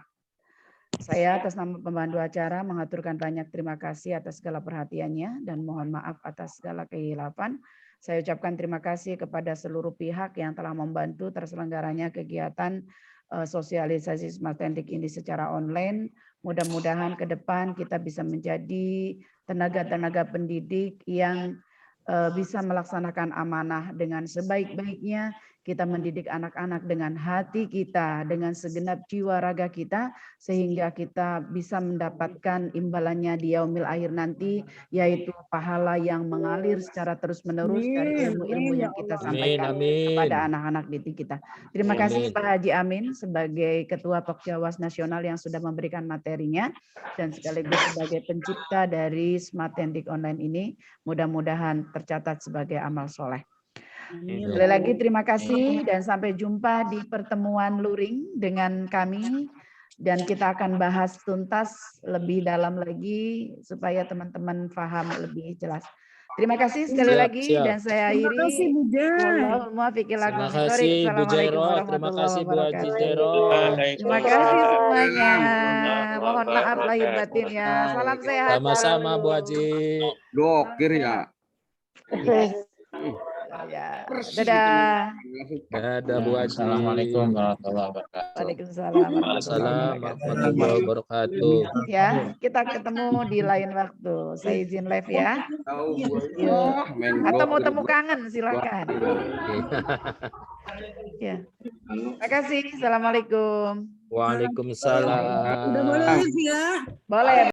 Saya atas nama pembantu acara mengaturkan banyak terima kasih atas segala perhatiannya dan mohon maaf atas segala kehilafan. Saya ucapkan terima kasih kepada seluruh pihak yang telah membantu terselenggaranya kegiatan sosialisasi Smart Tendik ini secara online. Mudah-mudahan ke depan kita bisa menjadi tenaga-tenaga pendidik yang bisa melaksanakan amanah dengan sebaik-baiknya. Kita mendidik anak-anak dengan hati kita, dengan segenap jiwa raga kita, sehingga kita bisa mendapatkan imbalannya di yaumil akhir nanti, yaitu pahala yang mengalir secara terus-menerus dari ilmu-ilmu yang kita sampaikan kepada anak-anak didik kita. Terima kasih Pak Haji Amin sebagai Ketua Pokjawas Nasional yang sudah memberikan materinya, dan sekaligus sebagai pencipta dari Smart Tendik Online ini. Mudah-mudahan tercatat sebagai amal soleh. Sekali lagi terima kasih dan sampai jumpa di pertemuan luring dengan kami Dan kita akan bahas tuntas lebih dalam lagi supaya teman-teman paham lebih jelas. Terima kasih sekali lagi dan saya Terima kasih, akhiri. Bu Jai. Terima kasih Bu Jairo, terima kasih Bu Haji Jairo. Terima kasih semuanya. Mohon maaf lahir batin ya. Salam sehat. Sama-sama Bu Haji. Gokir ya. Ya. Dadah. Dadah Bu Haji. Assalamualaikum warahmatullahi wabarakatuh. Waalaikumsalam warahmatullahi wabarakatuh. Ya, kita ketemu di lain waktu. Saya izin live ya. Atau mau temu kangen silakan. Ya. Terima kasih. Assalamualaikum. Waalaikumsalam. Udah boleh live ya? Boleh.